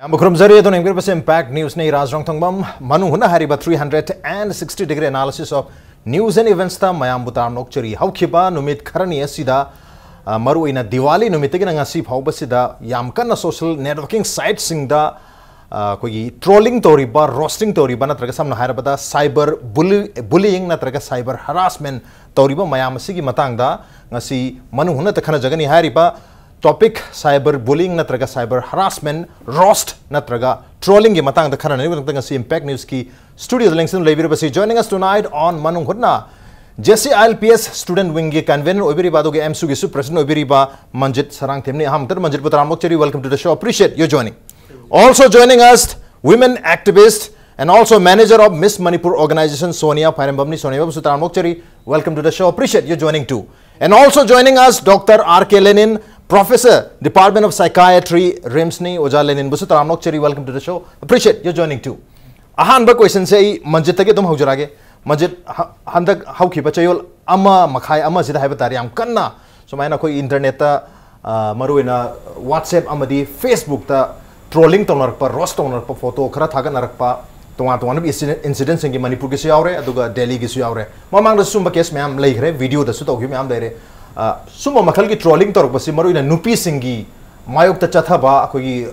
Impact News ne Raj Nongthombam Manung Hutna hariba 360-degree analysis of news and events ta mayam butar nokchari haukiba numit kharani asida maru ina Diwali numitagi na ngasi phauba sida yam kana social networking sites singda koi trolling toriba roasting toriba natraga samna harabada cyber bullying natraga cyber harassment toriba mayam asigi matangda ngasi Manung Hutna ta khana jagani hariba topic cyber bullying natraga cyber harassment roast natraga trolling ki matang da khana ni batang si Impact News ki studio links in labir basi joining us tonight on Manung Hutna JCILPS student wing ki convenor obiri bado ke MSU ki president obiri ba Manjit Sarangthem ne ham tar Manjit Sarangthem, welcome to the show, appreciate your joining. Also joining us women activist and also manager of Miss Manipur organization Sonya Phairembam ni Sonya Phairembam, welcome to the show, appreciate your joining too. And also joining us Dr. R.K. Lenin, Professor, Department of Psychiatry, RIMS-ni, Oja Lenin Busu Taramok Cheri, welcome to the show. Appreciate your joining too. Ahanba question say Manjit tage tum haujarage. Manjit handak hau ki bachayol ama makhai ama sida haibatari am kanna. So maina koi internet ta maruina WhatsApp amadi Facebook ta trolling tonar pa roast tonar pa photo khara thaga narak pa tonga incidents ingi Manipur ki siawre aduga Delhi ki siawre. Mamang da sumba case me am leigre video da su to me am leire. Summa makal ki trolling tor basi maru ina nupi singi mayok ta chatha ba akoi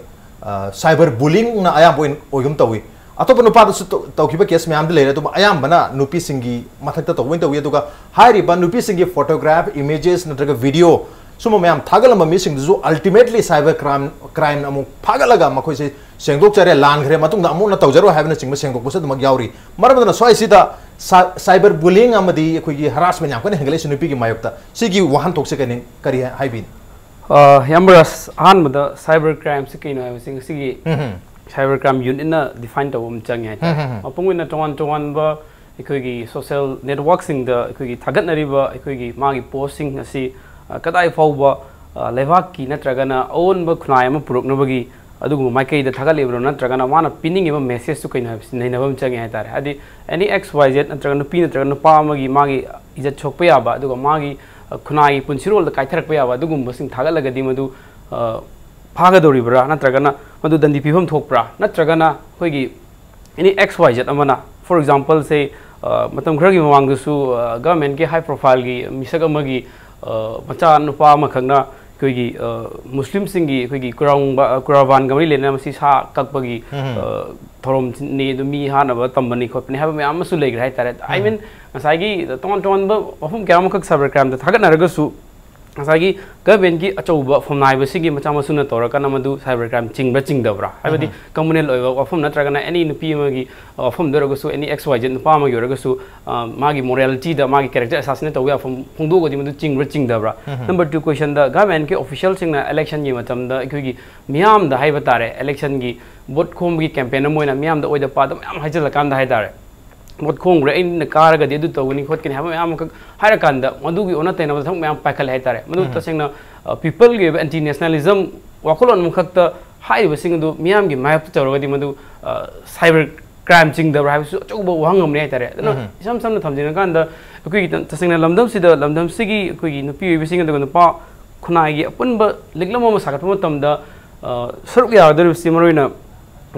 cyber bullying na ayam boin oyum tawi atopa nupa da su tawkiba case me am leire to ayam bana nupi singi mathak ta tawin tawi aduga hairi ba nupi singi photograph images natraga video summa me am thagal ma mi sing du ultimately cyber crime amu phagalaga makoi se sengdok chare lan gre matung da amu na tawjaro havena sing sengdok busa dum yauri maramana soi sida cyber bullying amadi koi harassment yam kane hengale sunupi ki mayokta sigi wahan tokse kane kari haibin yamras han mada cyber crime se kino ha sing sigi cyber crime unit na define to chang hai apung na tongan ba koi gi social networking da koi gi thagat nari ba koi gi magi posting asi kadai fauba levak ki natragana own ba khunai ma puruk nabagi adugu maikai da thagal lebro natragana mana pinning eba message to kaina nei nabam changi hai tare adi any xyz natragana pi natragana pa magi magi ija chokpa ya ba adugu magi khunai punsirol da kaitharak pa ya ba adugu basing thagal lagadi madu phaga dori bra natragana madu dandi pibam thokpra natragana hoigi any xyz amana for example say matam khara gi mamang su government ke high profile gi misag amagi macha nupa makhangna koi Muslim singi koi kuravan gamri lena masi sa kakpagi thorom ni dumi hana ba tambani khopni ha me amasu legra hai tare I mean asagi ton ba ofum kyam khak cyber crime da thagat naraga su asagi government ki achouba phomnai ba sigi macha masu na toraka na madu cyber crime chingdabra habadi communal oiba ofum natraga na any nupi magi ofum doroga su any xyz nupa magi yoraga su magi morality da magi character assassinate tawya ofum phungdo godi madu chingdabra number 2 question da government ke official singna election gi matam da ikoi gi miam da haiba tare election gi vote khom gi campaign moina miam da oida pa da miam haijal kan da hai tare mot khong re in karaga de du tawni khot ken haba am haira kanda madu gi ona tena thang am pakhal hai tare madu tasengna people gi anti nationalism wakolon mukhakta hai basing du miam gi map tawra di madu cyber crime ching da right so choba wangam ne tare sam na thamjina kanda koi tasengna lamdam sigi koi nupi basing da pa khunai gi apunba liglama ma sagat matam da saruk ya dar simaroina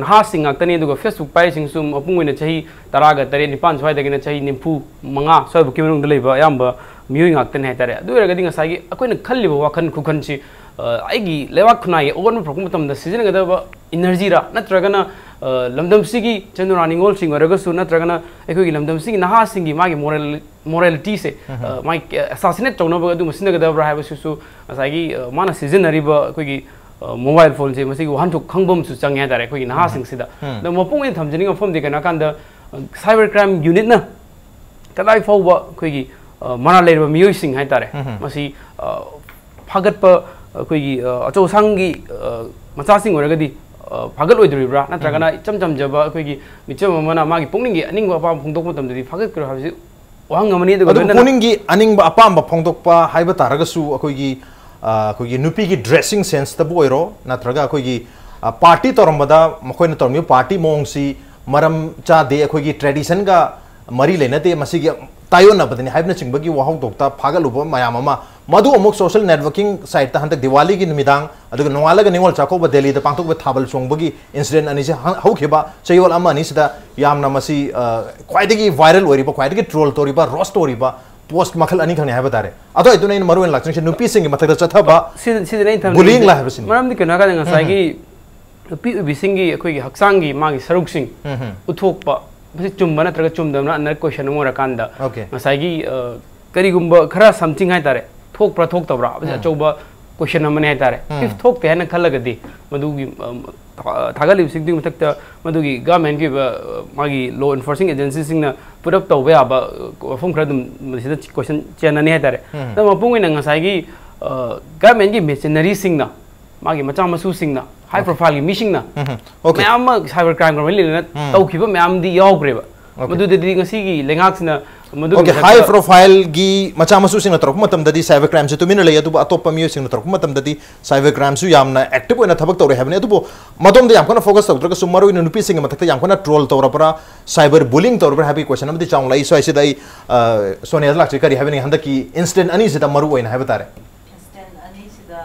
ha singa tani duga Facebook pai sing sum apungwina chahi taraga tare nipan swai dagina chahi nimpu manga swai bu kimerung deleba yamba miui ngak tan hai tare adu raga dinga sagi akoina khalliba wakhan khukhan chi aigi lewak khunai ogon prokum tam da season ga da energy ra natragana lamdam sigi chandurani ngol sing raga su natragana ekoi gi lamdam sigi naha singi magi morality se mai assassinate tawna ba adu masina ga da bra ha su asagi mana season ariba ekoi gi mobile phone se masi wan thuk khangbom su chang ya dare koi na sing sida da mapung in thamjini phom de kana kan da cyber crime unit na kadai fawba koi gi mana le miyoi sing hai tare masi phagat pa koi gi acho sang gi macha sing oraga di phagat oidri bra na tragana cham jaba koi gi micham mana magi pungning gi aning ba pam phongdok matam di phagat kro habsi wangamani de pungning gi aning ba apam ba phongdok pa haiba taraga su koi gi कोई नुपी की dressing sense तब ओइरो नत्रगा कोई party तोरमदा मखोइन तोरमी party मोंगसी मरम चा दे कोई tradition का मरी लेनते मसी तायो न बदनी हाइबना चिंगबगी वाहौ दोक्ता फागलुब मयाम अमा मधु अमुक सोशल नेटवर्किंग साइट ता हंतक दिवाली की निमिदांग अदुग नोवालग निंगोल चाकोब दिल्ली दा पांगथोक थाबल चोंगबगी इंसिडेंट अनि से हौखिबा चयोल अमा अनि सिदा यामना मसी क्वाइदगी वायरल ओरिबा क्वाइदगी ट्रोल तोरिबा रोस्ट ओरिबा पोस्ट मखल अनि खने हाबा तारे अतो इतुने इन मरुन लाक्सन से नुपी सिंग मथक चथबा सिदने थम बुलिंग ला हाबसिन मरम दि कना का ngasai नुपी उबिसिंग gi अखोई gi हक्सांग gi मागी सरुक सिंग उथोकपा बसे चुम्बा नत्रगा चुमदमना अनर क्वेश्चन मोरा कांदा ngasai gi करीगुम्बा खरा समथिंग हाय तारे थोक प्र थोक तबरा बसे अचौबा क्वेश्चन हमने हाय तारे इफ थोक ते हन खलगदि मदुगी थागली सिंग मथक मदुगी गवर्नमेंट की मागी लॉ एनफोर्सिंग एजेंसी सिंग ना पुट अप तौबे आबा फॉर्म खरा दम मसिदा क्वेश्चन चेननी हाय तारे त मपुंग इन ngasai gi गवर्नमेंट की मशीनरी सिंग ना मागी मचा मसु सिंग ना हाई प्रोफाइल की मिसिंग ना मैम साइबर क्राइम को लेना तौखिबा ma'am the यावग्रेबा मदुदि ngasi gi lengaksina okay high profile gi macha masu sing natrok matam dadi cyber crime se tumina le atu atop mi sing natrok matam dadi cyber crime su yamna active oina thabak tawre habne atu matom de yam kana focus tawtra ka sumaru in nupi sing matakta yam kana troll tawra para cyber bullying tawra para happy question amdi chang lai so ai sidai sonia lak kari habne handa ki instant ani sida maru oina habatare instant ani sida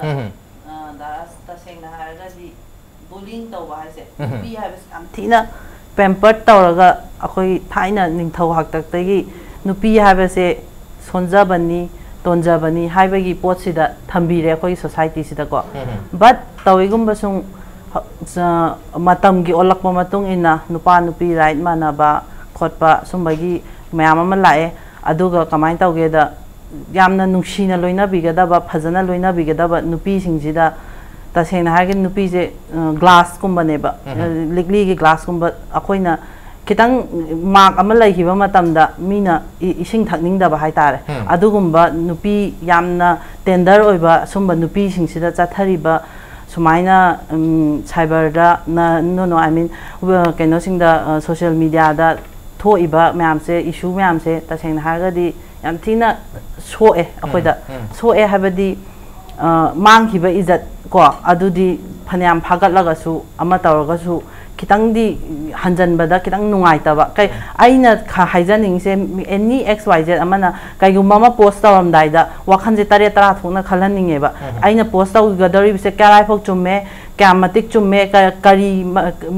das ta sing na haraga di bullying tawba haise nupi habis amthina pampered tawraga akhoi thaina ningthau haktaki nupi habase sonjabani tonjabani haibagi pot sida thambire akhoi society sida ko but tawigum basung matam gi olakpa matung ina nupa nupi right manaba khotpa sumbagi mayam ama lae aduga kamain tawge da yamna nungsina loina bigadaba phajana loina bigadaba nupi singjida tasena hagen nupi je glass kumbaneba ligli gi glass kumba akoina kitang mark ama lai hiba matamda mina ising thakning da ba hai tare adugumba nupi yamna tender oiba sumba nupi singsida chathariba sumaina cyber da no I mean kaino singda social media da thoiba myam se issue myam se tasena hagadi yam thina soe akoida soe habadi manghiba izat ko adudi phanyam phagat lagasu ama tawragasu kitang di hanjan bada kitang nungai taba kai aina kha haijaning se any xyz amana kai gumama post tawam daida wakhan je tare tara thuna khalanning eba aina post taw gadari se karai phok chumme kamatik chumme kari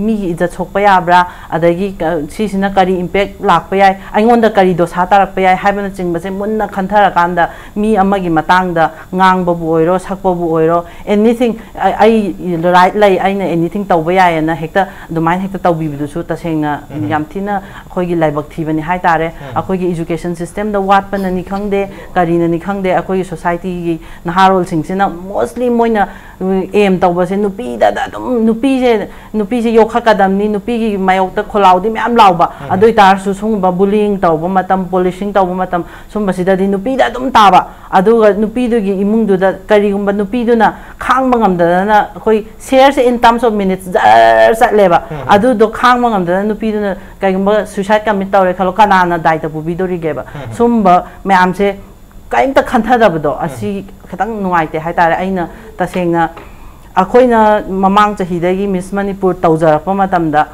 mi izat chokpa yabra adagi sisina kari impact lakpa yai aingonda kari dosa tarakpa yai haibana chingba se munna khanthara kanda mi amagi matangda ngangba bu oiro sakpa bu oiro anything ai right lai aina anything tawba yai na hekta domain hekta tawbi bidu su tasengna yamthina akhoi gi laibak thibani hai tare akhoi gi education system da wat pan ni khangde kari na ni khangde akhoi society gi naharol singsina mostly moina aim tawba se nupi da nupi je yokha kadam ni nupi gi mayok ta kholaudi myam lawba adoi tar su sungba bullying tawba matam polishing tawba matam sumba sida di nupi da dum taba aduga nupi du gi imung du da kari gumba nupi du na khang mangam da na akhoi share se in terms of minutes sat leba adu do khang mangam da nupi du na kai gumba suicide commit tawre khalo kana na dai ta bubi dori geba sumba myam se kaimta khantha da bdo asi khatang nuai te hai tare aina tasengna akoina mamang chahidagi Miss Manipur tawjarappa matamda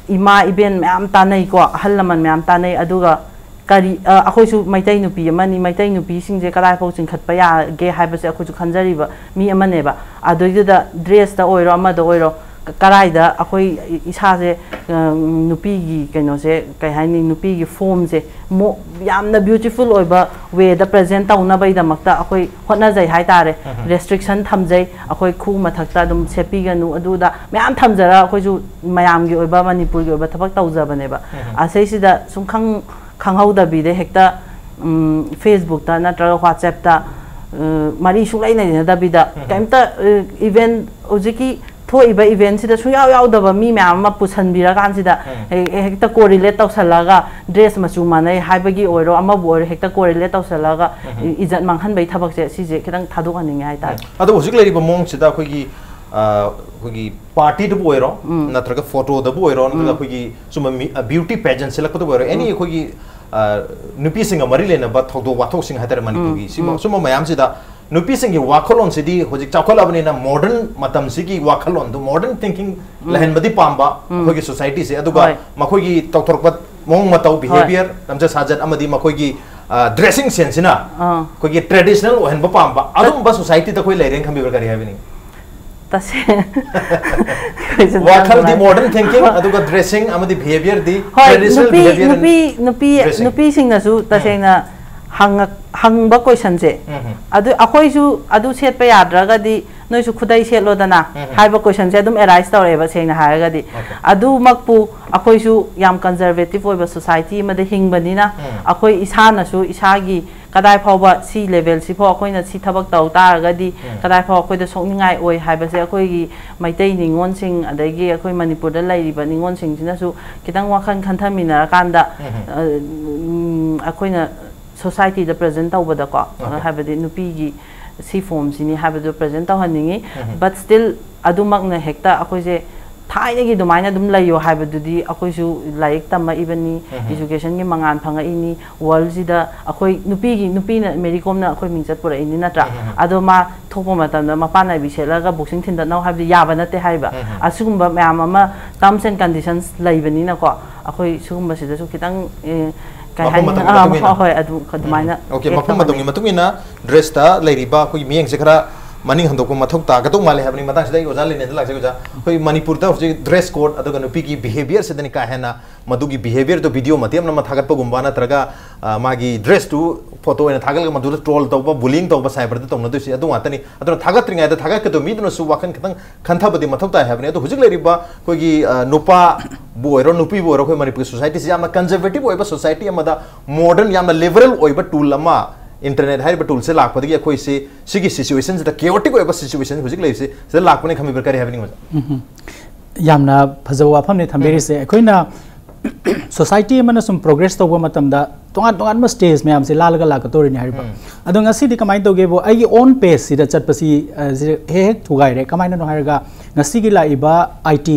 ima iben myam tanai ko halaman myam tanai aduga kari akoisu maitai nupi amani maitai nupi singje kadai phau chingkhatpa ya ge haibase akoisu khanjariba mi amaneba adoida dress ta oiro amada oiro karai da akoi isa je nupi gi kaino se kai haini nupi gi form je mo yamna beautiful oiba way da present tauna bai da makta akoi hotna jai hai tare restriction thamjai akoi khu mathakta dum sepi ganu adu da myam thamjara akoi ju mayam gi oiba Manipur gi oiba thabak tawjaba neba asai sida sum khanghau da bi de hekta Facebook ta natra WhatsApp ta mari sulai na da bi da kaimta event ojiki thoiba event sida suyaw yaw daba mi myam ma pusan bira kan sida hekta correlate tawsalaga dress machu manai haibagi oiro ama bo hekta correlate tawsalaga izat manghan bai thabak se si je khidang thadok aning hai ta ado hojik lari ba mong sida khoi party do oiro natraga photo da bo oiro natraga khoi suma beauty pageant select ko do oiro any khoi nupi singa mari lena ba thodo wathok sing hatar Manipur gi suma mayam sida nupi sing gi wakhalon sidi hojik chakol abani na modern matam sigi wakhalon do modern thinking lahen badi pamba khoi society se aduga makhoi gi tawthorpat mong matau behavior namja sajat amadi makhoi gi dressing sense ना कोई की traditional ओहन बपाम बा अदुम बा society त कोई लेरें खंबी बर करी हैबनी तसे वाखल दी मॉडर्न थिंकिंग अदुगा ड्रेसिंग अमदी बिहेवियर दी ट्रेडिशनल बिहेवियर नुपी सिंग नसु तसेना हंग क्वेश्चन से अखोई सेट याद्रगदी नोइसु खुदाई सेलोदना हाइब क्वेश्चन से एराइज तौरेब सेंगना हारगदी अदुमकपु अखोइसु याम कंजर्वेटिव ओइबा सोसाइटी मदे हिंगबनिना अखोई इसानसु इसागी कदाई फावबा सी लेवल सिफो अखोइना सी थबक तौ तारगदी कदाई फाव अखोइदा सोकनिंगाई ओइ हाइबसे अखोइगी मैतै निंगोन सिंग अदगी अखोइ मणिपुर दा लैरिबा निंगोन सिंग सिनासु कितंग वाखन खंथमिना कांदा अखोइना सोसाइटी दा प्रेजेंट तौबदा को हाइबदि नुपीगी सी फॉर्म सिनी हाइबदो प्रेजेंट तौहनिंगी बट स्टिल अदुमकना हेक्ता अखोइसे थाइनगी दुमाइना दुम लैयो हाइबदुदी अखोइसु लाइक तम इबनी एजुकेशन की मंगान फंगाइनी वर्ल्ड सिदा अखोइ नुपीना मेरीकॉमना अखोइ मिंचत पुरैनी नत्रा अदो मा थोपो मतमदा मपाना बिसेलगा बॉक्सिंग थिंदा नौ हाइबदि याबा नते हाइबा असुगुम्बा मयाम अमा टर्म्स एंड कंडीशंस लैबनिना को अखोइ सुगुम्बा सिदासु खितंग ओके मफम मदुंगी मतुंगिना ड्रेस ता लैरिबा कोई मियंग से खरा मनी हंदोको मथुक तागतो माले हबनी मता सिदा ओजा लेने लाग सेगोजा कोई मणिपुर ता होजे ड्रेस कोड अदुगा नुपी की बिहेवियर से दनी का हैना मदुगी बिहेवियर तो वीडियो मतियम न थागत पगुम्बा नत्रगा मागी ड्रेस टू फोटो एन थागल मदुला ट्रोल तौबा बुलिंग तौबा साइबर ता तौना दुसी अदु वातनी अदु थागत रिंगा दा थागत के तो मीदनो सु वाखन खतंग खंथाबदि मथुक ता हबनी अदु हुजिक लैरिबा कोई नुपा बोरो नुपी बोरो कोई मणिपुर सोसाइटी से याम कंजर्वेटिव ओइबा सोसाइटी अमदा मॉडर्न याम लिबरल ओइबा टूल अमा इंटरनेट है टूल से लाखपदगी अखोई से सिगी सिचुएशन से केओटिक ओइबा सिचुएशन हुजिक लैसे से लाखपने खमी बर करे हैबनी मजा यामना फजो वाफम ने थंबेरी से अखोइना सोसाइटी में सुम प्रोग्रेस तौबा मतमदा तोंगान स्टेज में से लालगा लाकतोरिनी हारिबा अदो ngasi di kamai togebo ai own pace sida chatpasi he thugai re kamai no haraga ngasi gi laiba IT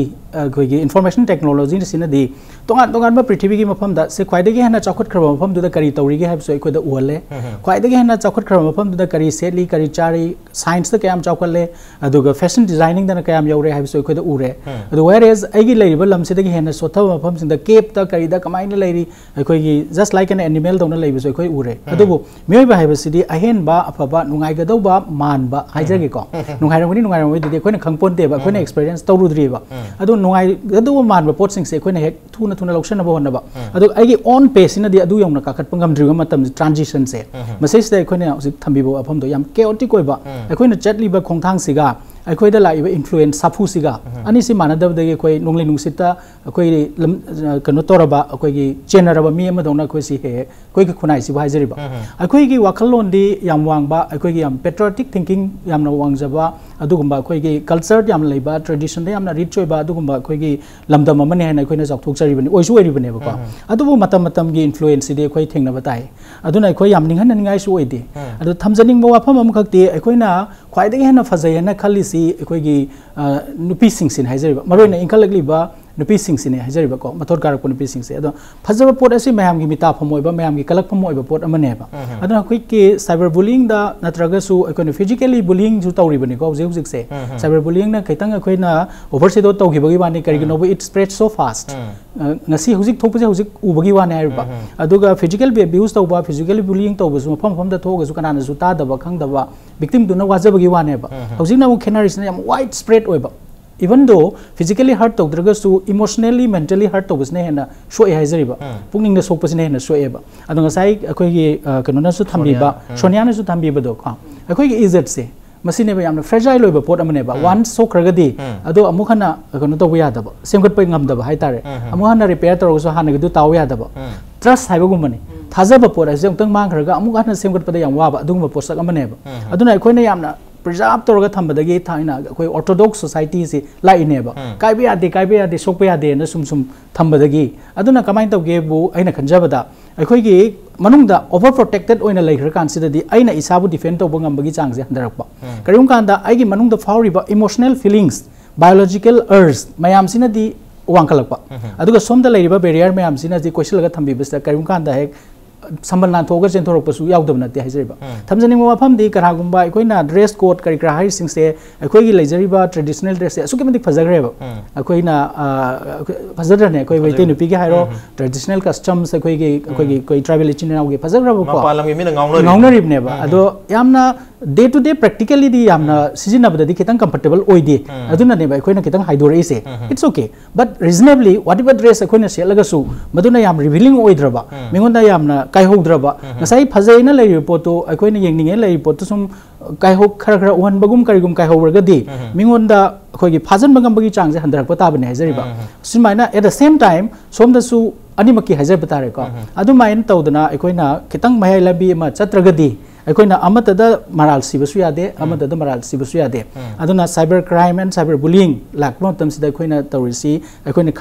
कोई इन्फॉर्मेशन टेक्नोलॉजी सिनदी तोंगान पृथ्वी की मफम दा से ख्वाइदगी हेना चौखट खरब मफम दुदा करी तौरीगे हाबसो अखोदा उहले ख्वाइदगी हेना चौखट खरब मफम दुदा करी सेली करी चारी साइंस दा कयाम चौकले अदुगा फैशन डिजाइनिंग दा कयाम यौरे हाबसो अखोदा उरे अदु वेयर इज आइगी लैरिबा लमसिदगी हेना सोथब मफम सिंदा केप दा करी दा कमाइना लैरी अखोगी जस्ट लाइक एन एनिमल दौना लैबसो अखोई उरे अदुबो मियोइबा हाबसिदी अहेनबा अफबा नुंगाइगदौबा मानबा हाइजगे को नुंगाइरंगनी दुदी अखोइना खंगपोनतेबा अखोइना एक्सपीरियंस तौरुद्रीबा अदु नुंगाइगदौबा मानबा पोटसिंग से अखोइना हेक थुना लौसनबा होनबा अदु आइगी ऑन पेस सिनदी अदु यौना काखटपा ngamdriga matam ट्रांजिशन से मसेज दे अखोइना हजिक थंबिबो अफमदो याम केओटिक ओइबा अखोइना चटलिबा खोंथांग सिगा अखोइदा लाइबा इन्फ्लुएंस साफु सिगा अनि सि मानदबदगे अखोइ नोंगले नुंसिता अखोइ कनो तोरबा अखोइगी चेनरबा मी अमा दौना अखोइ सि हे अखोइगी खुनाइ सि बाहाइजरिबा अखोइगी वाखललोंदी याम वांगबा अखोइगी याम पेट्रियोटिक थिंकिंग यामना वांगजबा अदुगुम्बा अखोइगी कल्चर याम लैबा ट्रेडिशन दे यामना रिच ओइबा अदुगुम्बा अखोइगी लमदम अमने हेना अखोइना जाक्थोकजरिबनि ओइसु ओइरिबनेबा को अदुबो मतम मतम गी इन्फ्लुएंस सिदे अखोइ थेंना बताइ अदुना अखोइ याम निंगहन निंगाइ सु ओइदे अदु थमजनिंग बो वाफम अमखक्ति अखोइना ख्वाइदगी हेना फजैना खलिसि अखोइगी नुपी सिंगसिन हाइजरिबा मरोइना इंखलगलिबा नुपी सिंगसिने हाइजरिबा को मथोर कारक नुपी सिंगसे अदो फजबा पोट असि मयाम गी मिता फमोइबा मयाम गी कलक फमोइबा पोट अमनेबा अदो अखोइ के साइबर बुलिंग दा नत्रगसु अखोइना फिजिकली बुलिंग जु तौरिबने को हुजिक से साइबर बुलिंग ना खैतंग अखोइना ओवरसेडो तौगिबगी वानी करिगनो it spread so fast ngasi hujik thokpase hujik ubagi wane haiba aduga physical abuse tauba physical bullying tauba su mafam da thoga su kanana su ta daba khang daba victim duna wajabagi wane ba hujik na khenaris na yam wide spread oiba even though physically hurt taudraga su emotionally mentally hurt tauba ne hena sho e haizariba pungning na sokpase ne hena sho e ba adu ngasai akoi gi kanona su thambiba sonya na su thambiba do ka akoi gi izat se मसीने बे यामना fragile ओइबा pot अमने बा one सोखरगदी अदो अमुखना कनो तो यादब सेमगत पे ngam दब हाइतारे अमुखना repair तोरगसो हानगदु ताव Yadav trust हाइबगुमने थाजब pot असे उतंग मांगखरगा अमुखना सेमगत पदा याम वाबा अदुगुम पोसक अमने बा अदुना अखोइना यामना प्रिजर्व तोरगा थंबदगी थाइना अखोइ ऑर्थोडॉक्स सोसाइटी से लाइनेबा काइबे यादे सोकपे यादे न सुम थंबदगी अदुना कमाइन तौगेबु अइना खंजबदा अखोइगी मनुंगदा ओवर प्रोटेक्टेड ओइना लेखर कांसिददी अइना इसाबु डिफेंड तौब ngambagi chang se handarakpa करिम कांदा आइगी मनुंगदा फावरिबा इमोशनल फीलिंग्स बायोलॉजिकल अर्ज मयाम सिनदी वांकलकपा अदुगा सोमदा लेरिबा बैरियर मयाम सिनदी क्वेश्चन लगा थंबिबसदा करिम कांदा हे संबल नाथोग चेंथोरपसु यावदब नते हाइजरिबा थमजनिंग मफमदी कनागुंबा अखोइना ड्रेस कोड करि क्रा हाइ सिंगसे अखोइगी लेजरिबा ट्रेडिशनल ड्रेस से असुके मदिक फजगरेबा अखोइना फजदरने अखोइ वैते नुपीगे हाइरो ट्रेडिशनल कस्टम्स अखोइगी कोइ ट्राइबल इचिनाउगे फजगरबा को मपालंगी मिना ngaunaribneba ado yamna day to day practically di yamna sizinabadadi kitang comfortable oide aduna neba akoina kitang haidore ise it's okay but reasonably whatever dress akoina selaga su maduna yam revealing oidraba mingonda yamna kai hogdraba ngasai phajaina lei report to akoina yengninge lei report to sum kai hog khara khara uhan bagum karigum kai hobraga di mingonda akoigi phajan bagam bagi changse handarak pata bane hajariba sumaina at the same time somda su animaki hajar batare ko adu main tawdana akoina kitang mahai labi ma chatragadi akoina amatada maral sibasu yade amatada maral sibasu yade aduna cyber crime and cyber bullying lakma tam sida akoina tawrisi akoina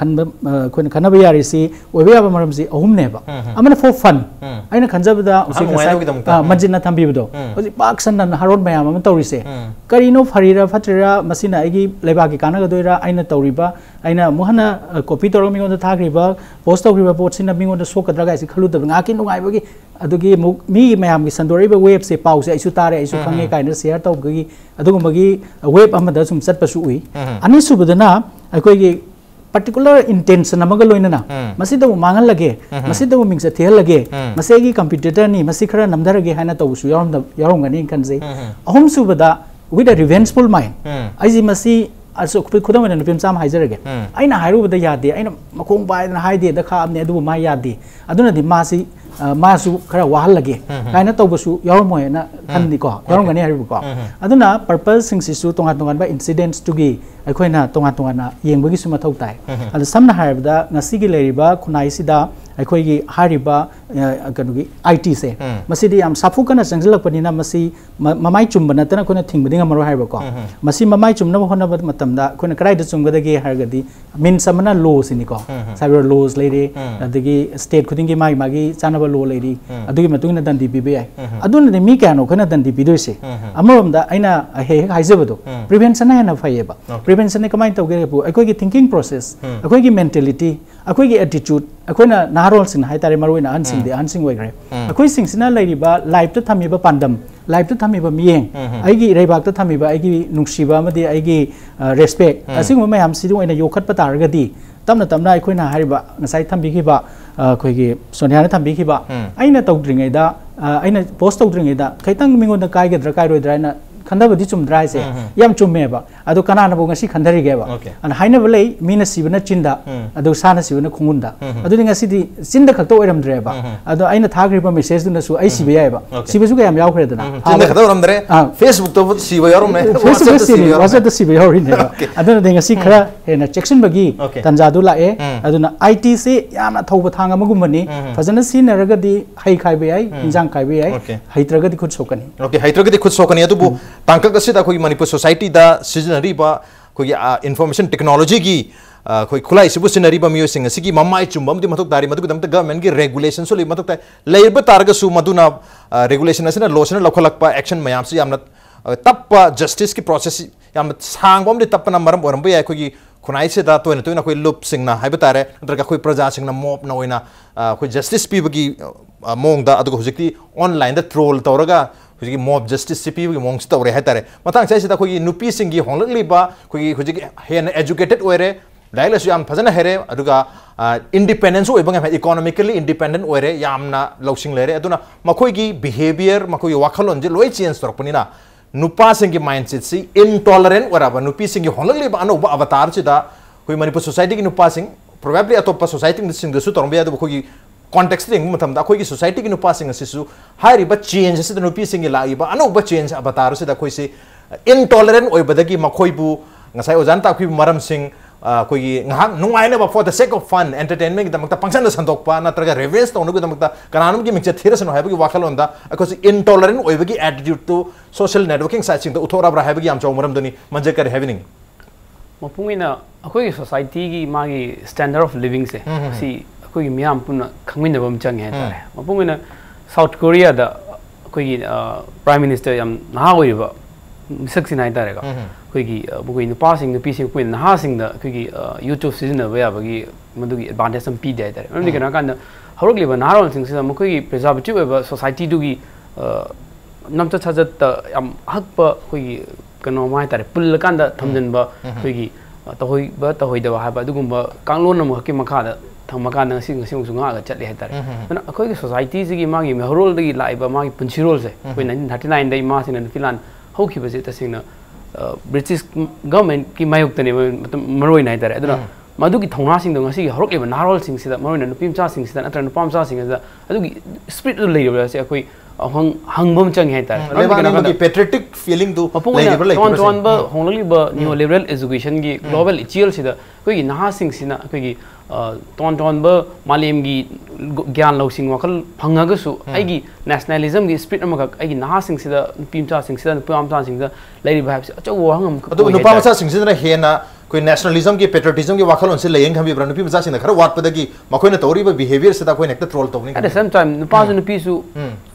khanba yarisi obe aba maramsi ahum neba amana for fun aina khanjabada usika manjina thambibdo oji paksan na haron mayam am tawrise karino farira fatrira masina agi lebagi kana gadoira aina tawriba aina muhana copy torong mingon thagriba post tawriba post sina mingon sokadraga isi khalu da ngaki nungai bagi adugi mi mayam gi sandoriba web se pause isu tare isu khange kaina share tawgi adugumagi web amada sum chatpasu ui ani subadana akoi gi particular intention amaga loinana masida mangal lage masida mingsa thel lage masegi computer ni masi khara namdarage haina tawsu yarom gani kanjai ahum subada with a revengeful mind aiji masi also khudam na film sam haijarage aina hairu bada yade aina makong bai na haide da kha amne adu ma yade aduna di masi masu khara wahal lage kaina tawbasu yaromoy na khanni ko yarom gani hairu ko aduna purpose sing sisu tonga ba incidents to gi aikoina tonga na yengbagi suma thau tai adu samna haibda ngasigi leriba khunai sida aikoigi hariba kanugi IT se masidi am safu kana sangjilak panina masi mamai chumbana tana kona thingbadinga maro haiba ko masi mamai chumna hona bad matamda kona karai da chumgadagi hargadi min samana laws ni ko cyber laws leire adagi state khudingi mai magi chanaba law leire adugi matungna dandi bibe ai aduna de mi kano kona dandi bidoise amamda aina he haijabado prevention na phaieba prevention ne kamai tawge bu aikoigi thinking process aikoigi mentality aikoigi attitude akoina narol sin haitare maroina ansing de ansing wegre akoi singsina lairiba life ta thamiba pandam life ta thamiba miyeng aigi reibak ta thamiba aigi nungsiba amadi aigi respect asing mayam sidu aina yokhat patargadi tamna aikoina hariba ngasai thambikhiba akoigi sonia na thambikhiba aina tawdringai da aina post tawdringai da kaitang mingon da kai gedra kai roidra na khandabadi chumdra se yam chummeba adu kanana bo ngasi khandari geba an haina belai mina sibna chinda adu sana sibna khungunda adu ngasi di chinda khakto oiram dreba adu aina thagriba message duna su ai sibe yaiba sibe su ga yam yaw khredana chinda khakto oiram dre facebook to sibe yarum ne whatsapp to sibe yauri ne adu de ngasi khara hena section bagi tanja du la e adu na IT se yamna thoba thanga magumani fazana sinaraga di hai khaibe ai injang khaibe ai haitraga di khud sokani okay haitraga di khud sokani adu bu tangkak asida koi Manipur society da seasonary ba koi information technology gi koi khulai sibu seasonary ba mio sing asigi mamai chumbam di matuk dari matuk damta government gi regulation so le matuk ta leiba targa su maduna regulation asina law sina lokhalak pa action mayam si yamna tappa justice ki process yam sangbom de tapna maram oram ba koi gi khunai se da toina koi loop sing na haiba tare ndraga koi praja sing na mob na oina koi justice pi bagi mong da adu hojikti online da troll tawraga हुजी mob justice सीपी की मोंग्स तौरे है तारे मतंग से सिदा कोई नुपी सिंगी होंगली बा कोई हुजी हेन एजुकेटेड ओरे डायलस याम फजन हेरे अदुगा इंडिपेंडेंस ओइबंग इकोनॉमिकली इंडिपेंडेंट ओरे यामना लौसिंग लेरे अदुना मखोई की बिहेवियर मखोई वाखलोन जे लोई चेंज तोरपनिना नुपा सिंगी माइंडसेट सी इनटॉलरेंट ओराबा नुपी सिंगी होंगली बा अनो अवतार सिदा कोई मणिपुर सोसाइटी की नुपा सिंग प्रोबेबली अतोपा सोसाइटी सिंग दसु तोरबे अदु कोई context thing matam da koi ki society ki nupa sing asisu hari ba change se da nupi sing la ba anu ba change avatar se da koi se intolerant oi badagi makhoi bu ngasai ojan ta koi maram sing koi ngahak nungai na ba for the sake of fun entertainment ki damakta function da sandok pa na traga revenge to nu ki damakta kananum ki mixture thira sano ha ba ki wakal onda akos intolerant oi bagi attitude to social networking site sing da uthora bra ha ba ki am chaw maram doni manje kar happening mapungina akoi society ki magi standard of living se si कोई मियाम पुना खंगमिनबम चंगे तारे मपुंगना south Korea दा कोई prime minister यम नहा ओइबा मिसक्सिना हाइतारेगा कोइगी बुगई नुपासिंग नुपीसिंग कोइ नहासिंग द कोइगी यूट्यूब सिजन याबगी मदुगी एडवांटेज सम पी दे हाइतारे मरमदि केना कांद हरगलिबा नारोलसिंग सिदा मखोइगी प्रिजर्वेटिव एबा सोसाइटी दुगी नमचा छजत याम हकप कोइगी कनो माइतारे पुल कांद थमजनबा कोइगी तहोइबा तहोइदबा हाबा दुगुम्बा कांगलोन म हकि मखादा थमकान सिंग सिंग सुंगा चले हाइतारे ना अखोइगी सोसाइटी सिगी मागी मेहरोल दगी लाइबा मागी पुंचिरोल से कोइ 1939 दई मा सिन फिलान हौखिबसे तसिंगना ब्रिटिश गवर्नमेंट की मायुक्तने मरोइ नाइतारे अदुना मधुकी थौनासिंग दो ngasi हरकलेबा नारोलसिंग सिदा मरोइना नुपिमचासिंग सिदा नत्र नुपामचासिंग सिदा अदुगी स्पिरिट लेइबा से अखोइ हंगबम चंग हाइतारे लेबानी की पेट्रियोटिक फीलिंग दो लेइबा टोन टोन ब होंगलिबा न्यू लिबरल एजुकेशन की ग्लोबल इचियल सिदा कोइ नाहासिंग सिना कोइ टोन टोन ब मालेम की ज्ञान लौसिंग वखल फंगगसु आइगी नेशनलिज्म की स्पिरिट अमक आइगी नाहासिंग सिदा नुपिमचासिंग सिदा नुपामचासिंग सिदा लेइबा हाइबसे अचौ वहंगम अदु नुपामचासिंग सिदा हेना कोई नेशनलिज्म की पेट्रियोटिज्म की वाखलों से लेयंग हम बिब्रा नुपी मचासिंग खर वाटपदगी मखोइना तौरीबा बिहेवियर से ता कोइ नेक्ट ट्रोल तौनी एट द सेम टाइम नुपासु नुपीसु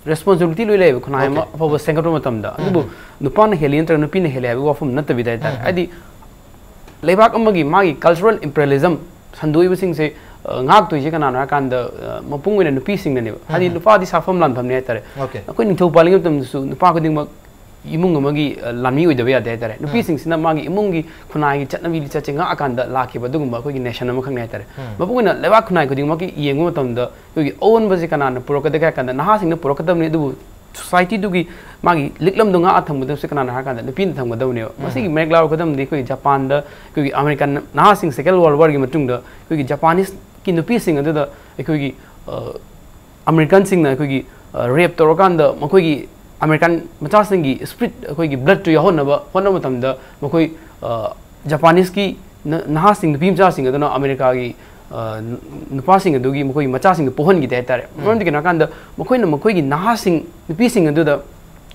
रेस्पोंसिबिलिटी लोइ लेब खुनाय म फबो सेंगटो मतमदा अदुबु नुपान हेलियन तर नुपीने हेले हाबो वाफम नत बिदाय ता आदि लेबाक अमगी मागी कल्चरल इंपीरियलिज्म संदोइबसिंग से ngak tuise kana na kan da mapung wena nupi sing ne hadi nupa di safam lan phamne tare koi ningthau paling tam su nupa ko ding imung amagi lami oi da ya de tare nupi sing sina magi imung gi khunai gi chatnabi li chachenga akan da lakhi ba dugum ba koi gi nation am khang ne tare mapung wena leba khunai ko ding magi yengu tam da koi own ba se kana na purok da ka kan da naha sing na purok tam ne du society dugi magi liklam dunga athang budam se kana na kan da nupi thang ba dawne masi gi meg law kadam di koi japan da koi american naha sing second world war gi matung da koi japanese की नुपी सिंग अदुदा एकोगी American सिंग ना एकोगी rape तोरकान the मकोगी American मचा सिंग की spirit एकोगी blood to यहोनबा होन मतम the मकोई Japanese की नहा सिंग नुपी मचा सिंग अदुना America की नुपा सिंग अदुगी मकोई मचा सिंग पोहन की देतारे मरम दिके नाकान द मकोइना मकोगी नहा सिंग नुपी सिंग अदुदा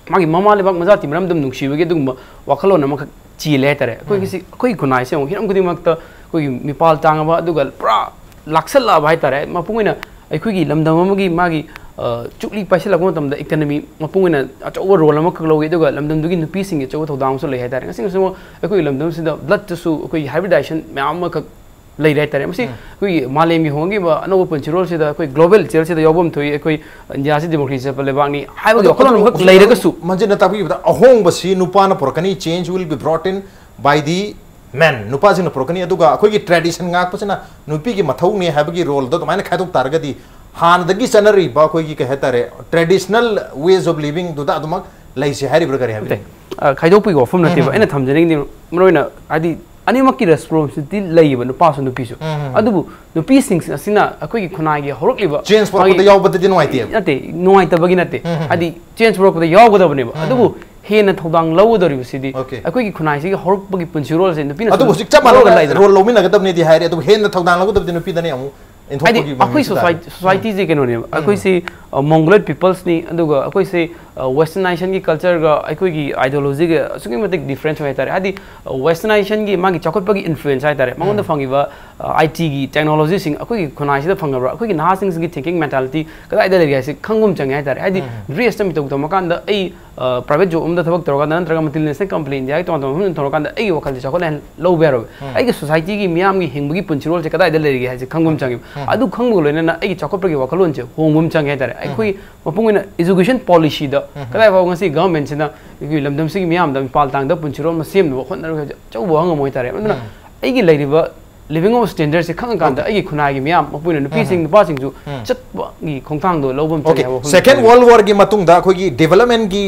मागी ममा लेबाक मजाति मरम दम नुक्सिबगे दुगम वाखलोन मख चीले तारे कोई खुनाइ से हिरम गुदी मक्त कोई मिपाल तांगबा दुगल पुरा लाक्सल भाई तारे मपुंगना अखोगी लमदम अमगी मागी चुकली पाइसलगो मतमदा इकोनॉमी मपुंगना अचौबा रोल अमा खगलौगे दुगा लमदम दुगी नुपी सिंग अचौबा थौदांग सो लैहाय तारे ngasing so अखोगी लमदम सिदा ब्लड तसु अखोगी हाइब्रिडाइजेशन म्याम ख लै रै तारे मसी अखोगी मालेम होंगी बा अनोबा पंचिरोल सिदा अखोई ग्लोबल चेल सिदा यौबम थोई अखोई इंडिया से डेमोक्रेसी से लेबांगनी हाइबो अखोलन ख लैरगसु मंजे नताबी बता अहोंग बसी नुपाना परकनी change will be brought in by the man नुपाजिन पुरकनी अदुगा अखोगी ट्रेडिशन गाकपसना नुपी की मथौनी हाबगी रोल दो माने खाइदोक तारगदी हानदगी सनरी बा कोई के कहतारे ट्रेडिशनल वेज ऑफ लिविंग दुदा अदुमक लैसे हारि प्रकार हाबते खाइदोक पि गफम नतेबा एना थमजनिंग नि मरोइना आदि अनिमक की रेस्पोंसिबिलिटी लैबा नुपासु नुपीसु अदुबु नुपी सिंग असिना अखोगी खुनागी हरकलिबा चेंज पुरकदा यावबदि नुवाइते नते नुवाइतबगी नते आदि चेंज पुरकदा यावगदबनेबा अदुबु हेन थौदांग लौदरिबसिदि अखोगी खुनाइसि हरकपगी पुंसिरोल से नुपीना अदुबु सिक चमा रोल लौमिनगदबने दि हाइरे अदुबु हेन थौदांग लौगदबदि नुपीदने अमु अखोई सोसाइटी जे केनो ने अखोई से मंगोलियड पीपल्स नि अदुगा अखोई से वेस्टर्नाइजेशन की कल्चर गा अखोई आइडियोलॉजी के सुगी मतिक डिफरेंस होय तारे आदि वेस्टर्नाइजेशन की मागी चखटपगी इन्फ्लुएंस आय तारे मंगोंद फंगिबा आईटी की टेक्नोलॉजी सिंग अखोई खुनाइसि द फंगबरा अखोई नाहा सिंग की थिंकिंग मेंटालिटी कदाइ द लेगे से खंगुम चंगे आय तारे आदि ड्रेस तम तो मकान द ए प्राइवेट जॉब उमदा थबक तरोगा नंतरगा मल्टीनेशनल कंपनी इंडिया की तो हम तरोगा द ए वखल चखल लो बेरो आई की सोसाइटी की मियाम की हिंगबगी पुंचिरोल से कदाइ द लेगे है से खंगुम चंगे अदु खंगबो लोइना आई चखटपगी वखलोन से होंगुम चंगे आय तारे अखोई मपुंगना एजुकेशन पॉलिसी द कदाइ फावंगसी गवर्नमेंट सिना की लमदम सिगी मियाम द पाल तांग द पुंचिरोल म सेम द होनर चौबो हंग मोय तारे अदुना आई की लेरिबा लिविंग ऑफ स्टैंडर्ड से खंग कांदा आई खुनागी मियाम मपुइना नुपी सिंग नुपा सिंग जु चतबगी खोंथांग दो लोबम चंगे हाबो सेकंड वर्ल्ड वॉर की मतुंग दा अखोगी डेवलपमेंट की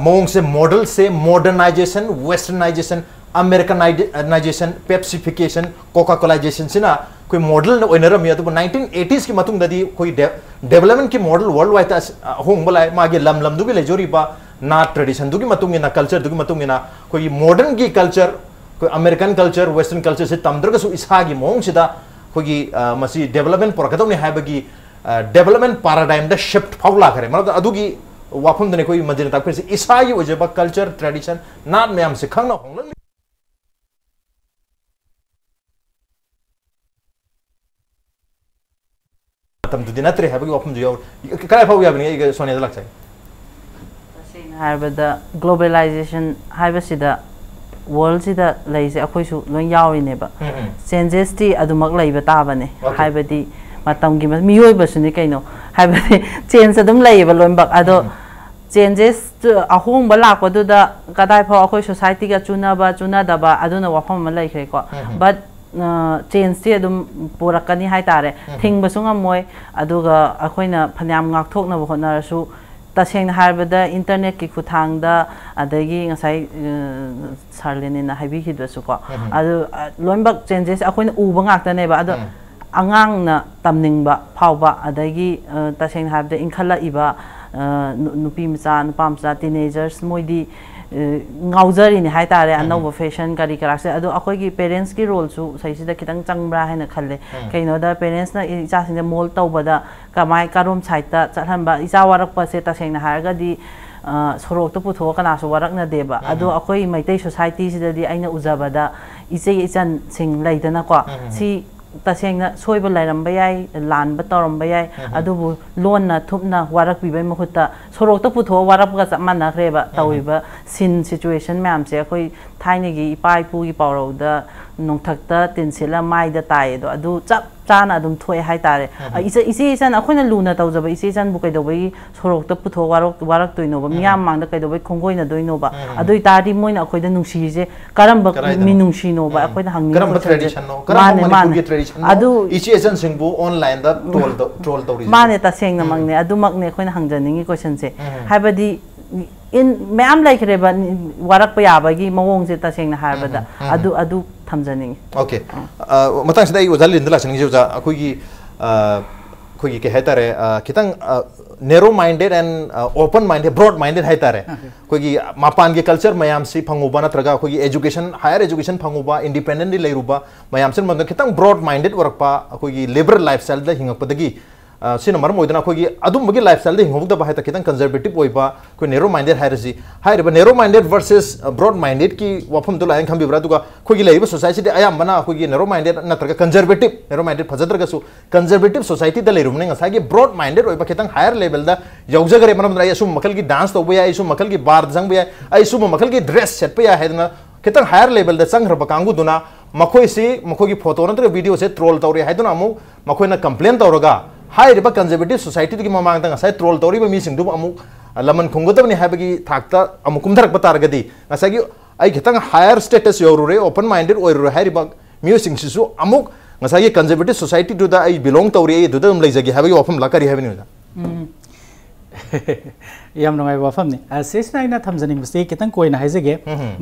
मोंग से मॉडल से मॉडर्नाइजेशन वेस्टर्नाइजेशन अमेरिकनाइजेशन पेप्सिफिकेशन कोका कोलाइजेशन सिना कोई मॉडल ओइनरम या तो 1980s की मतुंग ददी कोई डेवलपमेंट की मॉडल वर्ल्ड वाइड होंग बलाय मागे लम लम दुगी लेजोरी बा ना ट्रेडिशन दुगी मतुंग ना कल्चर दुगी मतुंग ना कोई मॉडर्न की कल्चर कोई अमेरिकन कल्चर वेस्टर्न कल्चर से तमद्रगसु इसागी मोंग सिदा कोई मसी डेवलपमेंट परकदोनी हाबगी डेवलपमेंट पैराडाइम द शिफ्ट फावला करे मतलब अदुगी वाफम दने कोई मजिन तक फिर से इसाई ओजेबा कल्चर ट्रेडिशन नाट मैम से खंगना होंगल तम दुदिना त्रे हाबगी वाफम जो काय फाव याबनी सोनिया लग जाय harbada globalization haibasida world sida laise akhoi su loi yawi ne ba changes ti adumak leiba ta bane haibadi matam gi miyoi ba suni kaino haibadi change adum leiba loimbak ado changes ahong ba lak padu da kadai pho akhoi society ga chuna da ba aduna wafam ma lai khre ko but change ti adum purakani hai tare thing ba sunga moi aduga akhoina phanyam ngak thok na ba na su taseng harbada internet ki kuthang da adagi ngasai sarleni na habi hidwa su ko adu loimbak changes akoina uba ngak ta ne ba adu angang na tamning ba phau ba adagi taseng harbada inkhala iba nupi mcha teenagers moidi ngaujari ni hai tare anova fashion kari karakse adu akoi gi parents ki role su sai sida kitang changbra haina khalle kaino da parents na icha sing da mol tawbada kamai karom chaita chathan ba icha warak pa se ta seng na harga di sorok to putho kana so warak na deba adu akoi maitai society sida di aina ujabada iche ichan sing laidana ko si tasengna soiba lairam bayai lan ba toram bayai adubu lon na thupna warak bi bai mahuta sorok to putho warak ga chama na kreba tawiba sin situation ma'am se khoi thaini gi pai pu gi pawro da nongthakta tinsila mai da tai do adu chap chana adum thoi hai tare ise san akhoi luna tawjaba ise san bu kai do bai sorok to putho warak toino ba miyam mang da kai do bai khongoi na doino ba adui tari moina akhoi da nungsi je karam ba mi nungsi no ba akhoi da hangni karam tradition no karam manipur tradition adu ise san singbu online da troll tori mane ta seng na mangne adu makne akhoi na hangjaningi question se habadi in ma'am like reba warak pa yabagi mawong se ta seng na harbada adu thamjaningi okay matang sidai ojal lindla sing juja akoi gi ke hetare kitang narrow minded and open minded broad minded hetare koi gi mapan ge culture mayam si phanguba na traga koi gi education higher education phanguba independently leiruba mayam sin man kitang broad minded workpa koi gi liberal lifestyle da hingakpadagi sin maram oidana koi gi adum bagi lifestyle da hingok da ba heta kitang conservative oiba koi narrow minded hairasi haireba narrow minded versus broad minded ki wafam to lain khambi bra duga koi gi leiba society de ayam bana koi gi narrow minded na traga conservative narrow minded phajadra ga su conservative society da leirum ne ngasa gi broad minded oiba kitang higher level da yauja gare manam dra yasu makal gi dance to ba yasu makal gi bar jang ba yasu makal gi dress set pa ya hedna kitang higher level da changra ba kangu duna makoi gi photo na video se troll tawri haiduna amu makoi na complain tawraga hai riba conservative society ki mamang tang sai troll tori ba mi sing du amu laman khunggodab ni habagi thakta amu kumdarak batar gadi asagi ai kitang higher status yorure open minded oirure hai riba mi sing sisu amu ngasagi conservative society to da ai belong tori du dum leijagi habagi ofam lakari habini da yam no mai wafam ni sesna ina thamjani mistake kitang koina haijege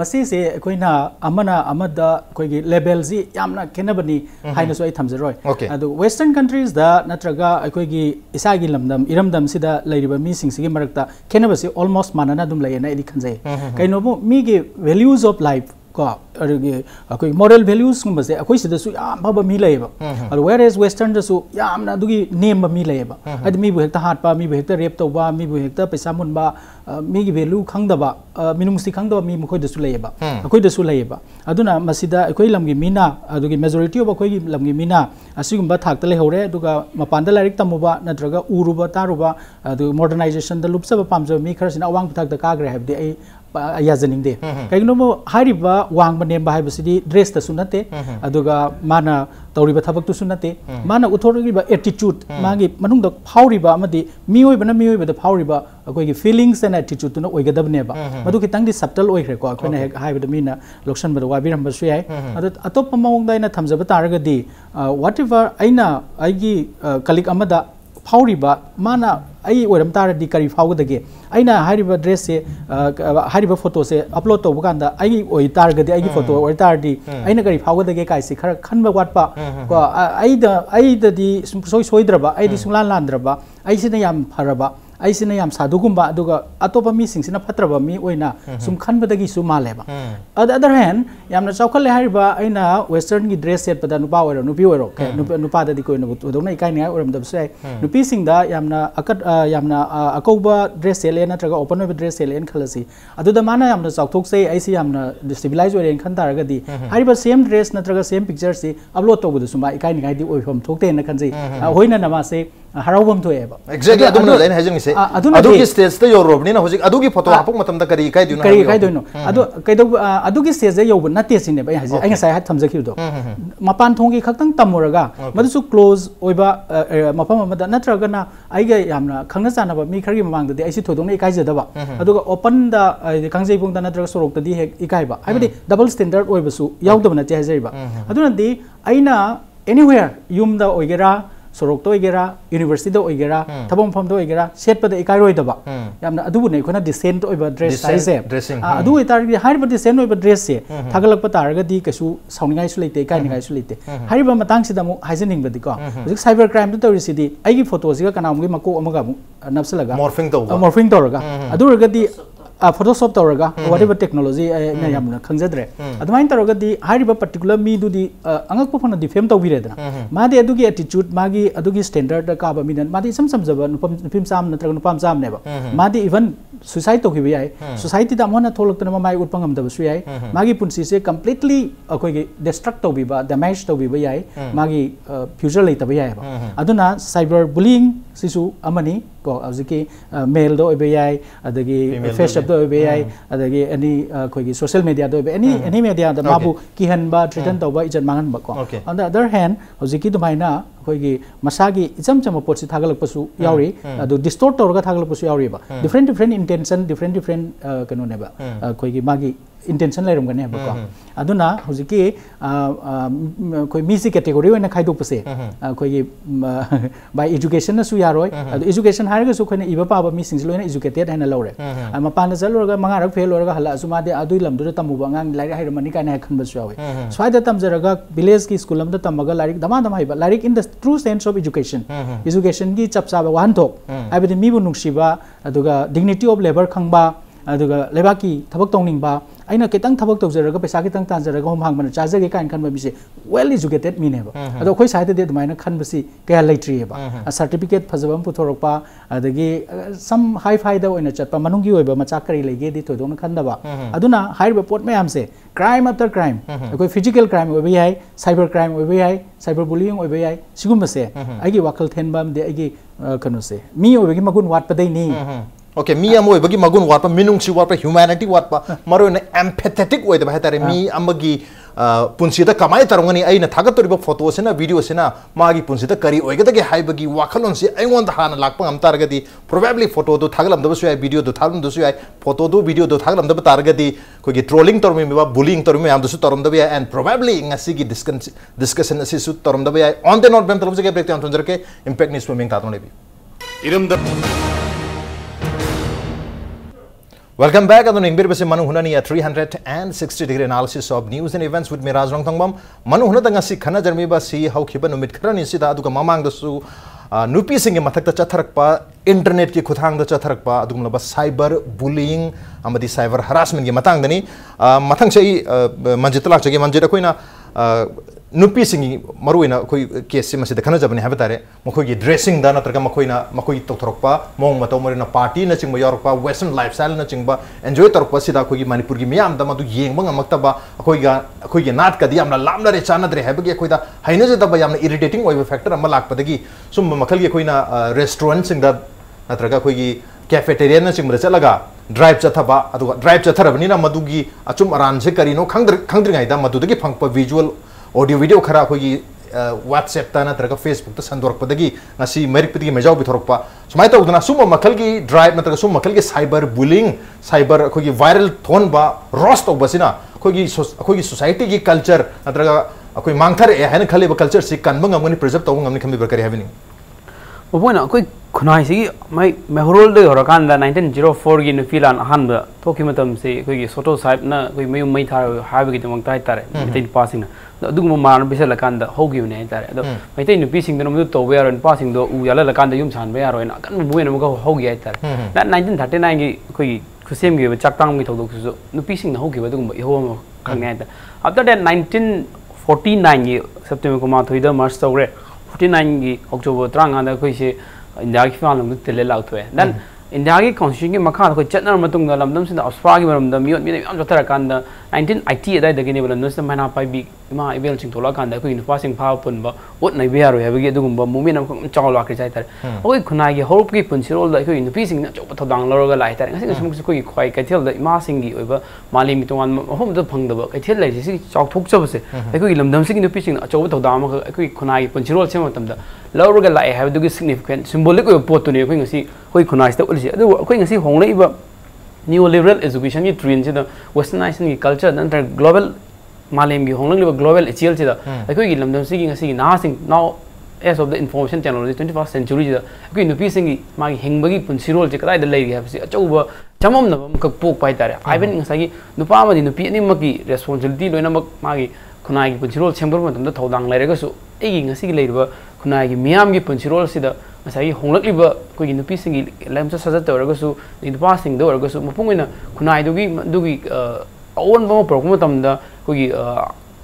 masi se koina amana amada koigi level ji yamna kenabani haina so ai thamjaroi adu western countries da natraga koigi isagi lamdam iramdam sida leiriba mi singsigi marakta kenabasi almost manana dum layena eli khanjai kaino bo mi ge values of life ko akoi moral values ngum se akoi sida su yam baba mi laiba adu whereas western da su yamna dugi name ba mi laiba adi mi bu hekta hat pa mi bu hekta rape to ba mi bu hekta paisa mun ba mi gi value khangdaba minung si khangdaba mi mkhoi da su laiba akoi da su laiba aduna masida akoi lamgi mina adugi majority of akoi lamgi mina asigumba thakta le hore duga mapan da larik tamuba natraga uruba taruba adu modernization da lupsa ba pamja mi kharasina awang thakta kagre habde ai ayazaning de kaigno mo hariba wang banem ba haibasidi dress ta sunate aduga mana tawriba thabak tu sunate mana uthoriba attitude magi manung da phauriba amadi mioi da phauriba akoi gi feelings and attitude tu na oigadabne ba madu kitang di subtle oikre ko akona haibada mina lokshan ba wabiram ba suyai adu atop mawong da ina thamjaba taragadi whatever aina aigi kalik amada phauriba mana ai oiram taradi kari phawdage aina hariba dress se hariba photo se upload to bukanda ai oi targadi ai photo oi tardi aina kari phawdage kai se khara khanba watpa ko ai da di soidraba ai di sunglan landraba ai sina yam pharaba ai sina yam sadugumba aduga atopa mi singsina phatraba mi oina sum khanbadagi su maleba on the other hand yamna chaukhale hariba aina western gi dress set pada nupa oiro nupi oiro nupa da di ko dona ikai ni oram dab sai nupi singda yamna akat yamna akoba dress sele na traga open web dress sele en khalasi aduda mana yamna chauthok sei ai si yamna civilize oire en khan taraga di hariba same dress na traga same picture si upload to budu suma ikai ni gai di oifam thokte na khanjai hoina nama se harawam to eba exactly adum na zain hajing se से अदुगी stage ते योरोबनी ना होजिक अदुगी photo आपक मतम दा करी काय दुना करी काय दुनो अदुगी स्टेज जे योब नते सिने बय हाजि आइ साइ हात थमजखिदो मपान थोंगी खक्तंग तमोरगा मदुसु क्लोज ओइबा मफम मदा नत्रगना आइगा यामना खंगना चानाबा मी खरगी ममांग दे आइसि थोदोंने इकाइ जदबा अदुगा ओपन दा कांगजै पुंग दा नत्रगा सोरोक दि हेक इकाइबा हाइबदि डबल स्टैंडर्ड ओइबसु यावदब नते हाजैबा अदुना दि आइना एनीवेयर युम दा ओइगेरा सोरोक तो ओइगेरा यूनिवर्सिटी दो ओइगेरा थबम फम दो ओइगेरा सेट पद इकाइ रोइदबा यामना अदुबु नै खोना डिसेंट ओइबा ड्रेस साइजे अदु इतार हाइबा डिसेंट ओइबा ड्रेस से थागलक पतारगा दि कसु साउनिगाइ सु लेते इकाइ निगाइ सु लेते हाइबा मतंग सिदा मु हाइजनिंग बदि को हुजिक साइबर क्राइम तो तौरिसिदि आइगी फोटो सिगा कनामगी मको अमगा नफसलगा मॉर्फिंग तौरगा अदुरगदि फोटोशॉप तौरगा व्हाटएवर टेक्नोलॉजी ने यामना खंगजद्रे अदमाइन तौरगदि हाइबा पर्टिकुलर मी दुदि अंगक फना डिफेम तौबिरेदना मादे अदुगी एटीट्यूड मागी अदुगी स्टैंडर्ड का बा मिनन मादे सम समजबा नुपम साम नत्रग नुपम साम नेबा मादे इवन सुसाइड तौखिबा याय सोसाइटी दा मोना थोलक्तना माय उत्पंगम दबसु याय मागी पुंसी से कंप्लीटली अखोगी डिस्ट्रक्ट तौबिबा डैमेज तौबिबा याय मागी फ्यूचर लेतबा याय अदुना साइबर बुलिंग सिसु अमनी को अजिकी मेल दो ओबे याय अदगी फेसबुक दो ओबे याय अदगी एनी खोगी सोशल मीडिया दो ओबे एनी मीडिया दा माबु किहनबा थ्रेटन तौबा इजन मांगन बको ऑन द अदर हैंड अजिकी दुमाइना खोगी मसागी इचम चम पोटसि थागलकपसु यावरी अदु डिस्टोर्ट तौरगा थागलकपसु यावरीबा डिफरेंट इंटेंशन डिफरेंट कनो नेबा खोगी मागी इंटेंशन लेरमगने बको अदुना हुजिकी कोई मिसी कैटेगरी ओइना खाइदोपसे खोगी बाय एजुकेशन सु यारोय अदु एजुकेशन हारगा सु खोइना इबा पाबा मिसिंग लोइना एजुकेटेड हैना लौरे मपान चलोरगा मंगारक फेल ओरगा हला सुमादे अदुइ लमदुर तमुबा अंगांग लाइक हाइरमनी काना खनबसु यावे स्वाइदा तमजरगा विलेज की स्कूल लमदा तमगा लाइक दमा दमा हाइबा like in the true sense of education की चपसाबा वाहनथोक हाइबदि मिबु नुक्सिबा अदुगा डिग्निटी ऑफ लेबर खंगबा अदुगा लेबाकी थबक तौनिंगबा आइना केतंग थबक तौजरगा पैसा केतंग तांजरगा होम हांगबन चाजगे काइन खनबा बिसे वेल एजुकेटेड मीनेबा अदो खोइ साइड दे दुमाइना खनबसी कया लेट्रिएबा सर्टिफिकेट फजबम पुथोरकपा अदगी सम हाई फाई दा ओइना चटपा मनुंगी ओइबा मचा करी लेगे दि थोदोन खनदबा अदुना हाइरबा पोट मयाम से क्राइम आफ्टर क्राइम कोइ फिजिकल क्राइम ओइबा याय साइबर क्राइम ओइबा याय साइबर बुलिंग ओइबा याय सिगुमसे आइगी वाखल थेनबम दे आइगी कनो से मी ओइबगी मगुन वाटपदै नि ओके मी अमोय बगी मगुन वाटपा मिनुंगसी वाटपा ह्यूमैनिटी वाटपा मरोने एम्पैथेटिक ओइद बहातारे मी अमगी पुंसीदा कमाय तरंगनी आइना थागतोरिबा फोटो सेना वीडियो सेना मागी पुंसीदा करी ओइगदगे हाइबगी वाखलोन से आइगोन हाना लाकपा हम तारगदी प्रोबेबली फोटो दो थागलम दबसु याय वीडियो दो थागलम दसु याय फोटो दो वीडियो दो थागलम दब तारगदी कोगी ट्रोलिंग तरमे मेबा बुलिंग तरमे हम दसु तरम दब याय and probably ngasi gi discussion asi su तरम दब याय ऑन द नॉट बेम तरम से के ब्रेक थंजर के इंपैक्ट न्यूज़ में तातों नेबी इरम द Welcome back. Adun ingbir bese Manung Hutna ni a 360-degree analysis of news and events with me Raj Nongthombam. Manung Hutna ngasi khana jarmi ba si haukiba numit kharani sida aduga mamang dasu nupi singe mathakta chatharakpa internet ki khuthang da chatharakpa adugumla ba cyber bullying amadi cyber harassment ki matang dani mathang sei manjit lak chagi manjit akoina nupi singi maruina koi case se masida khana jabani habatare mokoi gi dressing da natraga makoina makoi tokthorokpa mong mato morina party na chingba yorokpa western lifestyle na chingba enjoy torokpa sida koi gi manipur gi miyam da madu yengba ngamakta koi gi nat ka di amna lamna re chana dre habagi koi da haina je da ba yamna irritating oi factor amma lakpa dagi sum makhal gi koina restaurant sing da natraga koi gi cafeteria na chingba chalaga drive chathaba aduga drive chatharabani na madugi achum aran se karino khangdri ngai da madudagi phangpa visual audio video खरा कोई WhatsApp ता नत्रगा Facebook ता संदोरक पदगी ngasi merik pidi मेजाव बिथोरकपा सुमाय तौदना सुम मखल की drive नत्रगा सुम मखल की cyber bullying cyber कोई viral थोन बा roast तौबसिना कोई सोसाइटी की कल्चर नत्रगा कोई मांगथर ए हैन खले कल्चर से कनबंग ngani प्रिजर्व तौ ngani खमि बरकरी हैबिनी ओबोना कोई खुनाई से मैं मेहरोल दे होरकान दा 1904 की नुफिलान अहन ब थोकी मतम से कोई सोटो साइब ना कोई मयु मै थार हाबगी तमंग ताइ तारे मितै पासिंग अदुगुम मान बिसल कान दा होगी ने तारे अदो मैतै नुपि सिंग दनो तो वे यारन पासिंग दो उ याला कान दा युम सान बे यारो ना कन बुए न मगो होगी आइ तारे ना 1939 की कोई खुसेम की चक्तांग मी थोदो सु नुपि सिंग होगी बदुगुम इहो खंगने ता आफ्टर दैट 1949 की सेप्टेम्बर को मा थोइदा मार्च तौरे 49 की अक्टूबर 30 दा कोई से इंडिया की फाल में तेले लाउथवे देन इंडिया की कॉन्स्टिट्यूशन की मखा कोई चटनर मतुंग दा लमदम सिंदा अस्पा की मरम दा मियोट मी याम जथरा कान दा 1980 ꯑꯗꯥꯏꯗꯒꯤꯅꯦꯕ ꯂꯝꯗꯝꯁꯤꯗ ꯃꯩꯅꯥ ꯄꯥꯏꯕꯤ ꯏꯃꯥ ꯏꯕꯦꯜꯁꯤꯡ ꯊꯣꯛꯂꯛꯑꯀꯥꯟꯗ ꯑꯩꯈꯣꯏꯒꯤ ꯅꯨꯄꯥꯁꯤꯡ ꯐꯥꯕ ꯄꯨꯟꯕ ꯑꯣꯠ ꯅꯩꯕ ꯌꯥꯔꯣꯏ ꯍꯥꯏꯕꯒꯤ ꯑꯗꯨꯒꯨꯝꯕ ꯃꯨꯚꯃꯦꯟ ꯑꯃꯈꯛ ꯆꯥꯎꯅ ꯂꯥꯛꯈ꯭ꯔꯤꯁꯦ ꯍꯥꯏꯇꯥꯔꯦ ꯑꯩꯈꯣꯏ ꯈꯨꯟꯅꯥꯏꯒꯤ ꯍꯧꯔꯛꯄꯒꯤ ꯄꯨꯟꯁꯤꯔꯣꯜꯗ ꯑꯩꯈꯣꯏꯒꯤ ꯅꯨꯄꯤꯁꯤꯡꯅ ꯑꯆꯧꯕ ꯊꯧꯗꯥꯡ ꯂꯧꯔꯒ ꯂꯥꯛꯑꯦ ꯍꯥꯏꯇꯥꯔꯦ ꯉꯁꯤ ꯉꯁꯤꯃꯛꯁꯨ ꯑꯩꯈꯣꯏꯒꯤ ꯈ꯭ꯋꯥꯏ ꯀꯩꯊꯦꯜꯗ ꯏꯃꯥꯁꯤꯡꯒꯤ ꯑꯣꯏꯕ ꯃꯥꯂꯦꯝꯒꯤ ꯇꯣꯉꯥꯟꯕ ꯃꯐꯝꯗ ꯐꯪꯗꯕ ꯀꯩꯊꯦꯜ ꯂꯩꯔꯤꯁꯦ ꯁꯤꯒꯤ ꯆꯥꯎꯊꯣꯛꯆꯕꯁꯦ ꯑꯩꯈꯣꯏꯒꯤ ꯂꯝꯗꯝꯁꯤꯒꯤ ꯅꯨꯄꯤꯁꯤꯡꯅ ꯑꯆꯧꯕ ꯊꯧꯗꯥꯡ ꯑꯃꯈꯛ ꯑꯩꯈꯣꯏꯒꯤ ꯈꯨꯟꯅꯥꯏꯒꯤ ꯄꯨꯟꯁꯤꯔꯣꯜ ꯁꯦꯝꯕ ꯃꯇꯝꯗ ꯂꯧꯔꯒ ꯂꯥꯛꯑꯦ ꯍꯥꯏꯕꯗꯨꯒꯤ ꯁꯤꯒꯅꯤꯐꯤꯀꯦꯟ ꯁꯤꯝꯕꯣꯂꯤꯛ ꯑꯣꯏꯕ ꯄꯣꯠꯇꯨꯅꯤ ꯑꯩꯈꯣꯏ ꯉꯁꯤ ꯑꯩꯈꯣꯏ ꯈꯨꯟꯅꯥꯏꯁꯤꯗ ꯎꯠꯂꯤꯁꯦ ꯑꯗꯨꯕꯨ ꯑꯩꯈꯣꯏ ꯉꯁꯤ ꯍꯣꯡꯂꯛꯏꯕ ꯅꯤꯌꯣ ꯂꯤꯕꯔꯦꯜ एजुकेशन की ट्रेंड से वेस्टर्नाइजेशन की कल्चर नंतर ग्लोबल मालेम की होंगलिब ग्लोबल एचियल से अखोई लमदम से की नासिंग now age of the information technology 21st century से अखोई नुपी सिंग मागी हिंगबगी पुंसिरोल से कदाई द लेगी है अचौब चममनब कक पोक पाइ तारे आइबन ngसागी नुपा अमदि नुपी अनिमकी रेस्पोंसिबिलिटी लोइनमक मागी खुनाई पुंसिरोल सेंबर मतम द थौदांग लेरगसु एगी ngasi की लेरिबा खुनाई मियाम की पुंसिरोल सिदा ngसागी होंगलक्लिबा कोई नुपी सिंगी लमच सजत तौरगसु नुपा सिंग दौरगसु मपुंगइना खुनाई दुगी अवन बम प्रॉब्लम मतमदा कोई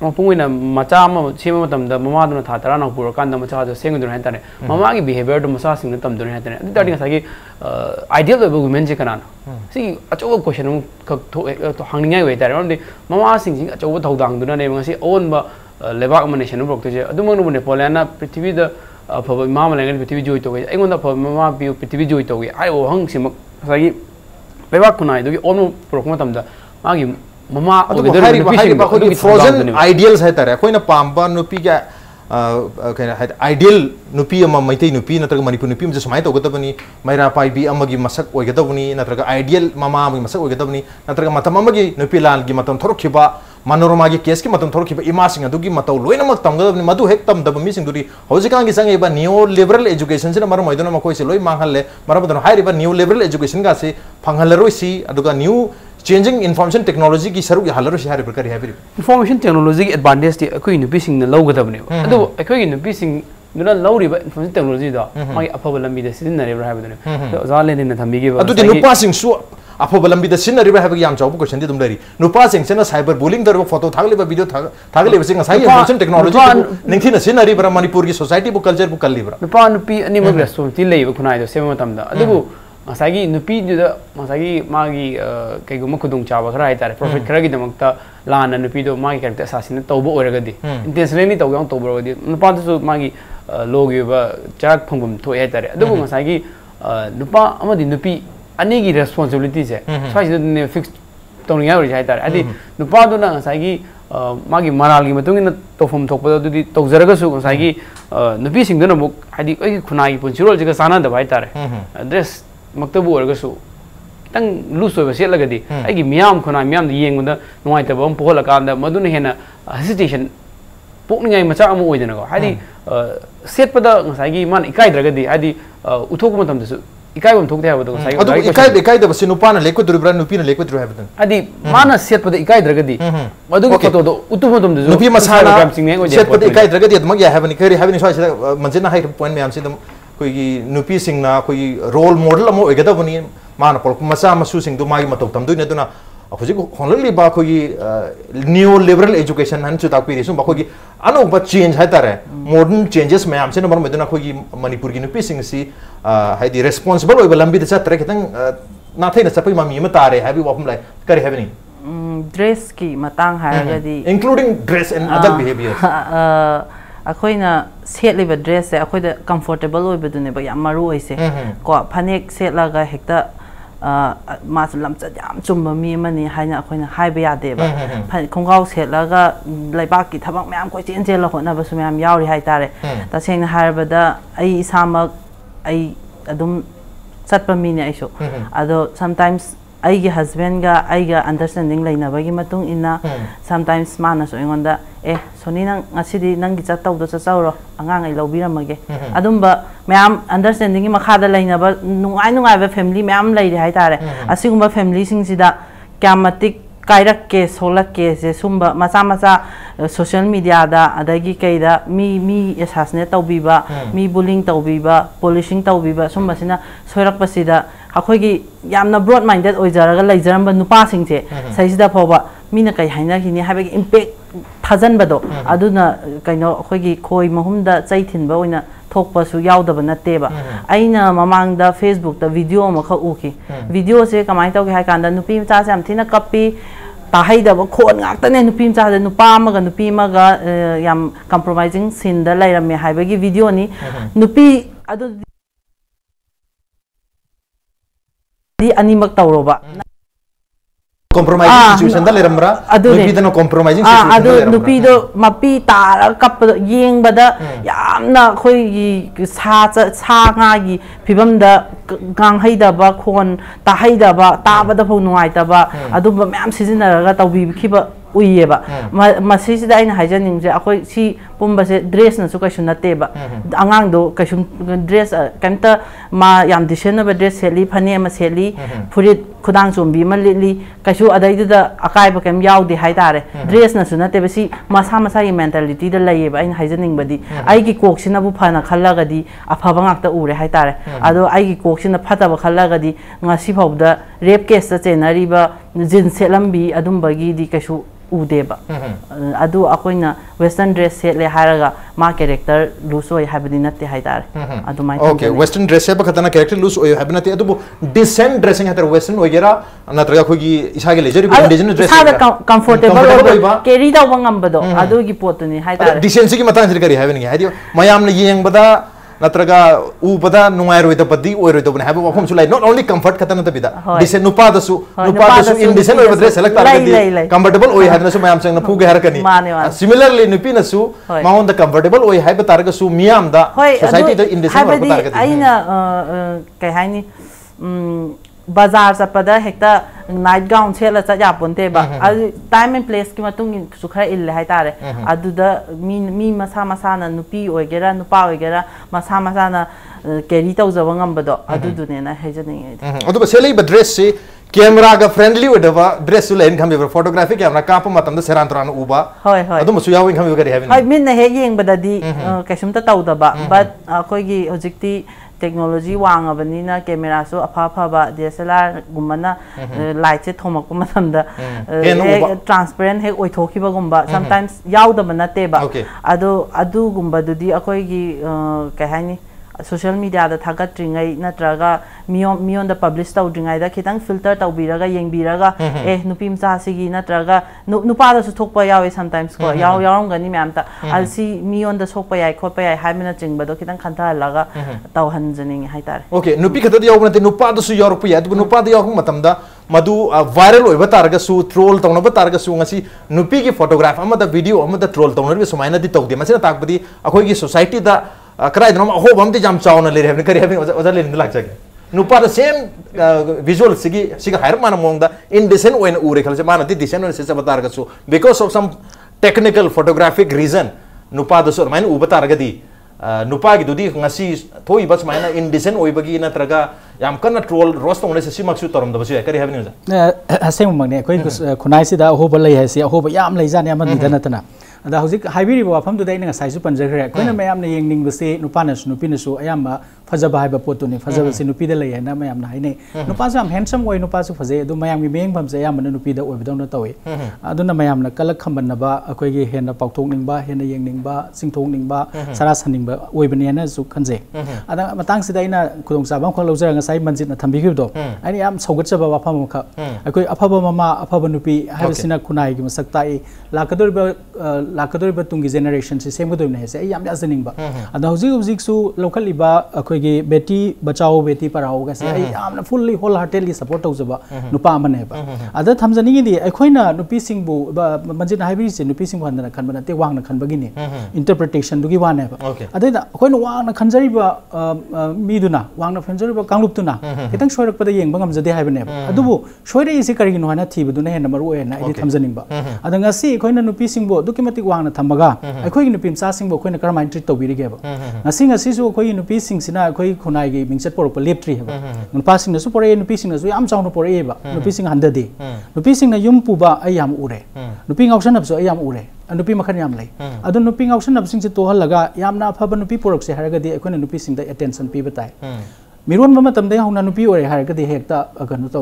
मपुंगइना मचा म सेम मतमदा ममादुना था तरा ना पुर कांदा मचा द सेंगदुन हाताने ममा की बिहेवियर दु मसा सिंग तमदुन हाताने अदि ngसागी आइडियल ऑफ वुमेन जे कनाना सी अचो क्वेश्चन खक तो हांगनिङाइ वे तारे मदि ममा सिंग सिंग अचो थौदांगदुना ने ngasi अवन ब लेबाक मनेशन ब्रोक्तजे अदुमंगनु पोलेना पृथ्वी द अफब इमा मलेंगन पृथ्वी जोइ तोगे एंगोंदा अफब ममा बिउ पृथ्वी जोइ तोगे आइ ओ हंग सिमक ngसागी लेबाक खुनाइ दुगी ओन प्रोक्म तमदा मागी ममा ओगदर फ्रोजन आइडियल्स है तारे कोइना पाम्बा नुपी के आइडियल नुपी मैतई नुपी नत्रग मणिपुर नुपी में सुमाय तौगदबनी मैरा पाइबी अमगी मसक ओगदबनी नत्रग आइडियल ममा अमगी मसक ओगदबनी नत्रग मतम अमगी नुपी लाल की मतम थोरखिबा मनोरमा की केस की मतम थोरखिबा इमासिंग अदुगी मतौ लोइनमक तमगदबनी मधु हेक तमदब मिसिंग दुरी हौजिकां की संगेबा नियो लिबरल एजुकेशन से मरम मैदुना मकोइ से लोइ मांगहले मरबदन हाइरिबा नियो लिबरल एजुकेशन का से फंगहलरोइसी अदुगा न्यू चेंजिंग इन्फॉर्मेशन टेक्नोलॉजी की सरुक हलरो से हारिबा करी हाबिरि इन्फॉर्मेशन टेक्नोलॉजी की एडवांटेज ती अखोई नुपी सिंग न लौगदबने अदु अखोई नुपी सिंग नुना लौरिबा इन्फॉर्मेशन टेक्नोलॉजी दा मागी अफबा लंबी द सिननरेबा हाबिदने तो जा लेनिन थमिगे बा अदु नुपा सिंग सु अफबा लंबी द सिननरेबा हाबिगे याम चाउ क्वेश्चन दि दुम लेरी नुपा सिंग सेना साइबर बुलिंग दरबा फोटो थागलेबा वीडियो थागलेबा सिंग साइ इन्फॉर्मेशन टेक्नोलॉजी निंथिना सिननरेबा मणिपुर की सोसाइटी बु कल्चर बु कल्लीबा नुपा नुपी अनिमक रेस्पोंसिबिलिटी लेबा खुनाइ द सेम मतमदा अदुबु ngसागी नुपी जुदा ngसागी मागी कईगुम खुदुंग चाबा खरा हाइतारे प्रॉफिट खरा की दमकता लाना नुपी दो मागी कैरेक्टर असासिन तौबो ओरगदी इंटेंशनली तौगं तौबरगदी नुपा दसु मागी लोगिबा चाक फंगबम थोय हाइतारे अदुबु ngसागी नुपा अमदि नुपी अनेगी रेस्पोंसिबिलिटी से साइज ने फिक्स तौनिया ओरि हाइतारे अदि नुपा दुना ngसागी मागी मरालगी मतुंगिन तोफम थोकपद दुदि तौजरगसु ngसागी नुपी सिंगदन मुक हादि ओइ खुनागी पुंसिरोल जिगा साना दबा हाइतारे ड्रेस मक्तबु ओरगसु तंग लूस ओइबा सेलगदी आइगी मियाम खुना मियाम येंगुदा नुवाइतबा हम पोहलकांदा मदुना हेना हेसिटेशन पोकनिङाइ मचा अमु ओइदनगो हादि सेटपदा ngसागी मान इकाइद्रगदी हादि उथोक मतमदसु इकाइबम थोकते हाबदो ngसागी अदु इकाइ दबसि नुपाना लेकोद्रुब्रा नुपीना लेकोद्रु हाबदन हादि माना सेटपदा इकाइद्रगदी मदुगि फोटोदो उतु मतमदसु नुपी मसाना सेटपदा इकाइद्रगदी अदमग या हाबनि करि हाबनि स्वाइसिदा मनजेना हाइ पॉइंट मैम सिदम कोई नुपी सिंगना कोई रोल मॉडल अमो ओइगदबनि माना पलक मचा मसु सिंग दु मागी मतौ तमदुइने दुना अफजि होनलिबा कोई न्यू लिबरल एजुकेशन हन चु ताकपि रिसु बखोगी अनोबा चेंज हाइतारे मॉडर्न चेंजेस मैम से नंबर मेदुना कोई मणिपुर की नुपी सिंग सी हाइदि रेस्पोंसिबल ओइबा लंबि द चत्रे खतंग नाथैना चपै मामी म तारे हाबि वफम लाइ करे हाबिनि ड्रेस की मतांग हारगदी including dress and other behaviours अखोइना सेटलिबा ड्रेस से अखोइदा कंफर्टेबल ओइबदुनेबा याम मारू ओइसे को फनेक सेटलागा हेक्ता मास लमचा याम चुम्बा मी मनी हाइना अखोइना हाइबा यादेबा खोंगाव सेटलागा लैबाकी थबक मयाम कोइ चेन चेन लखोनाबसु मयाम यावरि हाइतारे तसेंगना हारबदा आई इसामक आई अदुम चटपा मीने आइसो अदो समटाइम्स आइगे हस्बैंड गा आइगा अंडरस्टैंडिंग लेनाबगी मतुंग इना समटाइम्स मानसो एंगोंदा ए सोनी नंग ngасidi नंगी चतौदो चचाउरो अंगांग आई लौबिरमगे अदुंबा मैम अंडरस्टैंडिंग की मखादा लेनाबा नुंगाइ नुंगाइबा फैमिली मैम लेरि हाइतारे असिगुंबा फैमिली सिंगसिदा क्यामतिक कायरक के सोलक के से सुंबा मचा मचा सोशल मीडिया दा अदगी कईदा मी एसासने तौबीबा मी बुलिंग तौबीबा पोलिशिंग तौबीबा सुंबसिना सोयरकपसिदा अखोगी यामना ब्रॉड माइंडेड ओइजरगा लेजरंबा नुपासिंगसे सैसिदा फोबा मीना कई हाइनाखिनि हाबेगी इंपैक्ट थाजनबदो अदुना कइनो अखोगी खोई महुमदा चैथिनबा ओइना थोकपसु यावदबा नतेबा आइना ममांगदा फेसबुक दा वीडियो अमख उकी वीडियो से कमाई तौगे हाइ कांदा नुपी मचा से हमथिना कपी ताहाइदब खोन ngaktane nupi mcha nupa amaga nupi maga yam compromising scene da lairame haibagi video ni nupi adu di animak tawroba compromising situation da leramra nupi da no compromising situation adu nupi do mapi tar kap yeng bada yamna khoi sa nga gi phibam da gang haida ba khon ta haida ba ta bada phau nuai ta ba adu ba myam sijinaraga tawbi khiba uiyeba masi sida aina hajaning je akoi si pumba se dress na su kaisu nate ba angang do kaisu dress kanta ma yam disen ba dress seli phane ma seli furit khudang chombi ma lili kaisu adai da akai ba kem yaudi haitare dress na su nate ba si masa masa gi mentality da layeba aina hajaning badi ai gi kok sina bu phana khalla gadi afaba ngakta ure haitare ado ai gi kok sina phata ba khalla gadi ngasi phawda rape case ta chenari ba jin selambi adum bagi di kaisu udeba adu akoina western dress set le haraga ma character loose oi habdi natte haidar adu mai okay western dress se ba khatana character loose oi habdi natte adu decent dressing hatar western oi gera natraga khogi isage leisure indigenous dress sa comfortable oi carry da wangam bado adu gi potuni haidar decency gi matang sir kari having haidi mayam na yeng bada natraga u bada nungai roi da padi oi roi da bane habu wafum sulai not only comfort khatana ta bida decent nupa da su indecent oi dress select targadi comfortable oi hadna su mayam sang na puge har kani similarly nupi na su maon da comfortable oi haiba targa su miam da society da indecent oi targadi aina kai haini bazar sapada hekta night gown chela cha ya ponte ba time and place ki matung su khara il hai tare adu da mi masa na nupi oigera nupa oigera masa na carry taw zawangam bado adu du ne na hejani adu ba selei ba dress se camera ga friendly wedava dress su len khambe photography camera ka pa matam da serantrana uba hoi adu musu yawin khambe gari having hoi min na he yeng badadi kaisum ta taw da ba but akoi gi hojikti technology wang abani na camera so apha ba DSLR gumana light se thomak ko matamda transparent he oi thoki ba gumba sometimes yaw da manate ba adu gumba dudi akoi gi kai hani social media da thagat tringai natraga mion da publish taw dringai da khitang filter taw biraga yeng biraga nupi mcha sigi natraga nupa da su thokpa yawe sometimes ko yaw gani myam ta alsi mion da sokpa yai khotpa yai haimena chingba do khitang khantha laga taw hanjaning haitare okay nupi khata yaw nate nupa da su yaw pu ya du nupa da yaw matam da madu viral oi ba targa su troll tawna ba targa su ngasi nupi gi photograph ama da video ama da troll tawna bi sumaina di tawde masina takbadi akoi gi society da krai drum ho bam ti jam chauna le rehne kari having oza le lag jage nupa the same visual siga hair mana mong da indecent when ure khalse mana ti decent when se batar ga su because of some technical photographic reason nupa the so main ubatar ga di nupa gi dudi ngasi thoi bas maina indecent oi bagi na traga yam kana troll roast on se simak su torom da basu kari having oza asem mang ne koi khunai si da ho ba lai ha si ho ba yam lai jan yam ni dana tana da hojik haibiri ba pham du dai nga sai su panjagre koina mayam na yeng ning base nupa na su nupi na su ayam fajaba haiba potu ni fajaba se nupi da lai na mayam na haine nupa su am handsome oi nupa su faje du mayam gi meng pham se ayam na nupi da oi bidong na tawi aduna mayam na kalak khamban na ba akoi gi hen na pauthok ning ba hen na yeng ning ba singthok ning ba sara saning ba oi bani na su khanje ada matang si dai na khudong sa bang khol lojara nga sai manjit na thambi gi do ani am sogat chaba ba pham kha akoi afaba mama afaba nupi haibasina kunai gi masak tai lakador ba tungi generation se sem godoi na se yam ya zaning ba ada hojik su local liba akoi gi beti bachao beti parao ga se yam na fully wholeheartedly support tau jaba nupa amane ba ada thamjani gi di akoi na nupi sing bu manjit haibi se nupi sing bhan na khan bana te wang na khan bagi ni interpretation du gi wane ba ada da akoi na wang na khanjari ba mi du na wang na khanjari ba kanglup tu na kitang shoirak pa da yeng bangam jade haibane ba adubu shoire isi kari gi no na thi bu du na hen na maru na idi thamjaning ba ada ngasi akoi na nupi sing bu du kimatik wang na thamaga akoi gi nupi msa sing bu akoi na karma treat to bi ge ba ngasi su akoi nupi sing sina akoi khunai gi mingchat por pa lep tri ha nupa sing na su pore nupi sing na su yam chaw na pore ba nupi sing handa de nupi sing na yum pu ba ayam ure nupi ngausan na su ayam ure nupi makhan yam lai adu nupi ngausan na sing se to hal laga yam na phaba nupi porok se haraga de akoi na nupi sing da attention pi batai मिरोन मम तम दे होना नुपी ओरे हार गदे हेक्ता कनो तो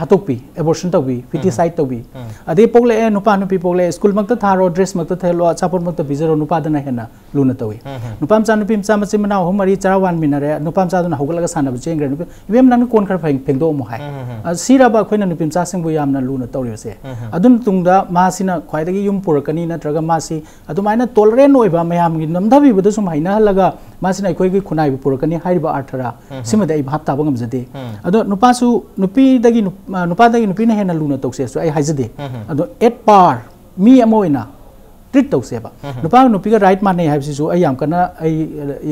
हातोपी abortion तोबी foeticide तोबी अदे पोगले नुपा नुपी पोगले school मक्ता थारो dress मक्ता थेलो अचापोर मक्ता बिजरो नुपा दना हेना लुना तोई नुपा मचा नुपी मचा मचे मना हो मरी चरा वन मिनरे नुपा मचा दना होगलगा साना चेंग्रे नुपी इबेम नंग कोन खर फेंगदो मो हाय सिराबा खोइना नुपी मचा सिंगबु यामना लुना तोरिसे अदुन तुंगदा मासिना ख्वाइदगी युम पुरकनी नत्रगा मासी अदुमाइना टॉलरेंट ओइबा मयामगी नमदाबिबदु सुम हाइना हलगा मासिना अखोइगी खुनाइबु पुरकनी हाइबा आर्थरा सिमदे आई भाप ताबा ngamjade ado nupasu nupi dagi nupa dagi nupi na hena luna tokse so ai haijade ado 8 par mi amoina treat tokse ba nupa nupi ga right man nei haibsi so ai yam kana ai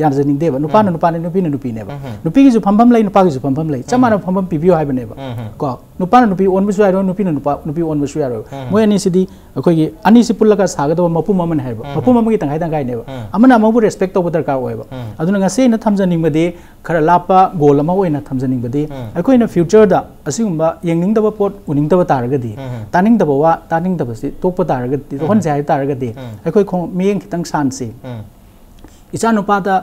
yarjaning deba nupa na nupi na nupi ne ba nupi gi ju phambam lai nupa gi ju phambam lai chamana phambam pibio haiba ne ba ko nupa na nupi on bisu aro nupi na nupi on bisu aro moi ani sidi akoi gi ani si pullaka sagado mapu maman haiba mapu mamagi tangai ne ba amana mabu respect to darkar oiba aduna ngase na thamjaning bade khara lapa goal ama oina thamjaning bade akoi na future da asigumba yengning daba pot uning daba taragadi taning daba wa taning daba si tokpa taragadi hon jai taragadi akoi khong miyeng kitang sansi isanu pada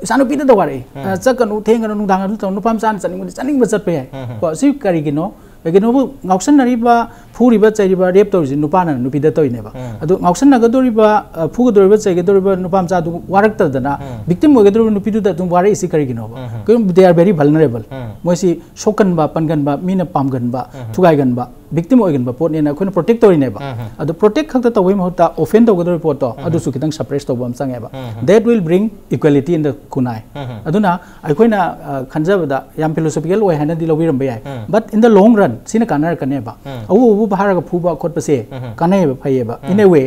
isanu pida da ware chakanu thenganu nungdang adu tonu pam san chaning ba chatpe ko si kari gino egino bu ngausan nariba phuriba chairiba rep torji nupana nupida toineba adu ngausan nagadoriba phugadoriba chaigadoriba nupam cha du warakta dana victim ogadoriba nupidu da dum ware isi kari gino ko they are very vulnerable moisi shokan ba pangan ba mina pamgan ba thugai gan ba victim oigan ba pot ne na khona protect torineba adu protect khakta tawai mahota offend togadori pot to adu su kitang suppress to bam changeba that will bring equality in the kunai aduna aikoina khanjabada yam philosophical way hana di lobiram ba but in the long run sina kanar kaneba awu bharaga phuba khotpa se kanai ba phayeba in a way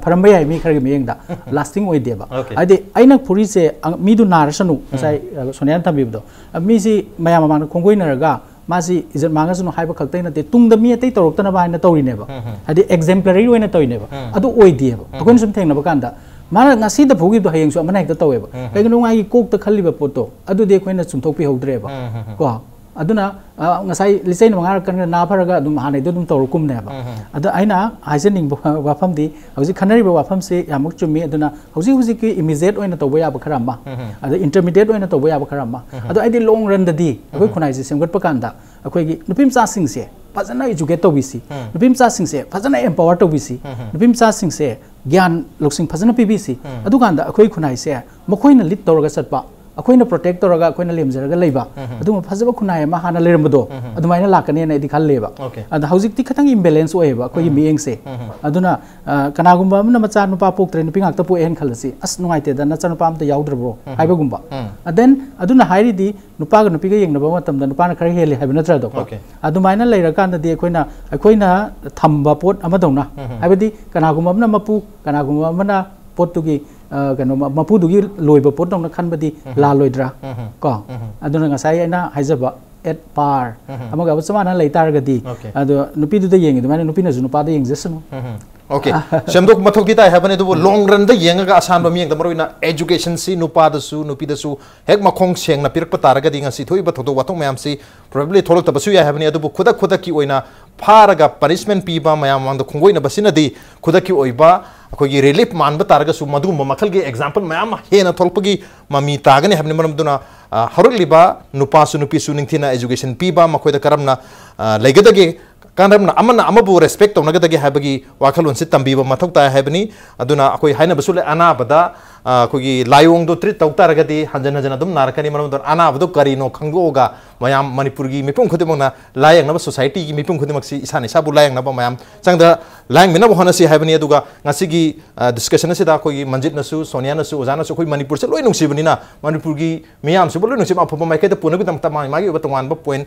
pharamba yai mi khar gi meyengda lasting oi deba ade aina phuri se mi du narasanu sai sonyan thambi do mi si mayam ma khongoi naraga masi izat manga sunu haiba khaktai na te tungda mi atei torokta na ba na tori neba ade exemplary oina toi neba adu oi dieba akon sum thengna ba kanda mana ngasi da phugi do hayeng su amana hekta taweba kaigino ngai kok ta khalliba poto adu de khoina chumthokpi hodreba ko aduna ngasai lisai mangar kan na pharaga dum hanai dum torukum ne ba adu aina haisening wafam di hausi khanari ba wafam se yamuk chumi aduna hausi ki immediate oina to boya ba kharama adu intermediate oina to boya ba kharama adu aidi long run da di akoi khunai se semgat pa kanda akoi gi nupim cha sing se fazana educate to bisi nupim cha sing se fazana empower to bisi nupim cha sing se gyan loksing fazana pbc adu kanda akoi khunai se makhoina lit toraga satpa अखोइना protect तोरगा अखोइना लेमजरगा लेबा अदुम फजबा खुनाय मा हाना लेरमबदो अदुमाइना लाकने ना इदि खालेबा अद हौजिकति खतंग इम्बैलेंस ओएबा अखोइ मियंगसे अदुना कनागुम्बा अमना मचा नुपा पोक्त्रे नुपि ngakta po en khalasi as nuaite da na chanupा am ta yaudrabro haiba gumba then aduna hairidi nupa ga nupi ga yengnaba matam da nupa na khari heli haiba natra do adumaina leirakan da di akoina thamba pot amadona haibadi kanagumba amna mapu kanagumba amna potugi kano mapudugi loiba potong na khanbadi la loidra ko aduna ngasai aina haijaba 8 par amaga samana leitargadi adu nupi du da yengi du mane nupi na ju nupa da yengjesanu okay semdok mathok kita habane du long run da yenga ga asan ba mi da maroina education si nupa da su nupi da su hek makhong seng na pirak pataragadi ngasi thoi ba thok watong mayam si probably tholok ta basu ya habane adu khuda ki oina pharaga punishment pi ba mayam mang da khongoi na basina di khuda ki oiba अखोगी relief मानब तारगा सु मधु मखल के example मैम हेना थोलपगी ममी तागने हबने मरम दुना हरुलिबा नुपासु नुपिसु निंथिना एजुकेशन पीबा मखोयदा करमना लेगदगे कानरमना अमना अमबु रेस्पेक्ट तौनगदगे हाबगी वाखलोन से तंबीबा मथौता हाबनी अदुना अखोय हाइना बसुले अनाबदा अखोगी लायोंग दो ट्रीट तौतारगदी हंजन हंजन अदुम नारकनी मरम दर अनाबदो करिनो खंगोगा मयाम मणिपुर की मिपुम खुदिमना लायंगनब सोसाइटी की मिपुम खुदिमक्सी इसाने साबु लायंगनब मयाम चंगदा lying मिनब होनसी हाबनी अदुगा ngasi discussion se da koi manjit nasu sonia nasu ozana su koi manipur se loi nungsibani na manipur gi miyam se loi nungsib apha mai ka puna bi tam tamai magi ba twan ba point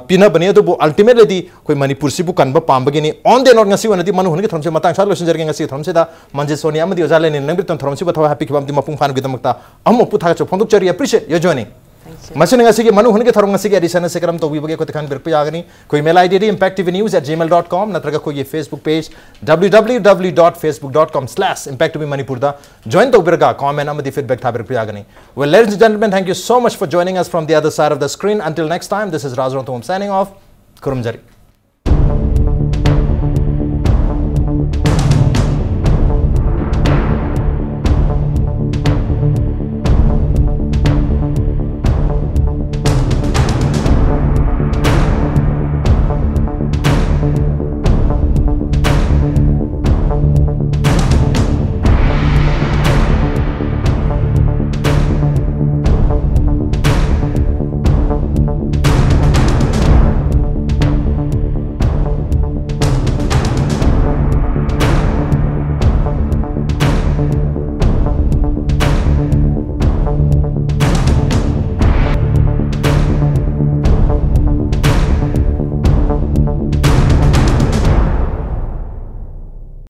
pina bani adu ultimately di koi manipur si bu kan ba pam ba ni on the not ngasi wana di manu hun gi thamse matang sa lotion jarge ngasi thamse da manjit sonia amadi ozale ni nang bi tam thamse ba thawa happy ki bam di mapung phan gi tamta ammo pu tha cha phonduk chari appreciate your joining machine ngasi manu hun ke thorong ngasi ke edition se karam to wi bage ko tekhan ber pe agani koi mail id impactvnews@gmail.com natra ko ye facebook page www.facebook.com/impactvmanipur da join to berga comment amadi feedback tha ber pe agani well ladies and gentlemen thank you so much for joining us from the other side of the screen until next time this is Raj Nongthombam signing off kurumjari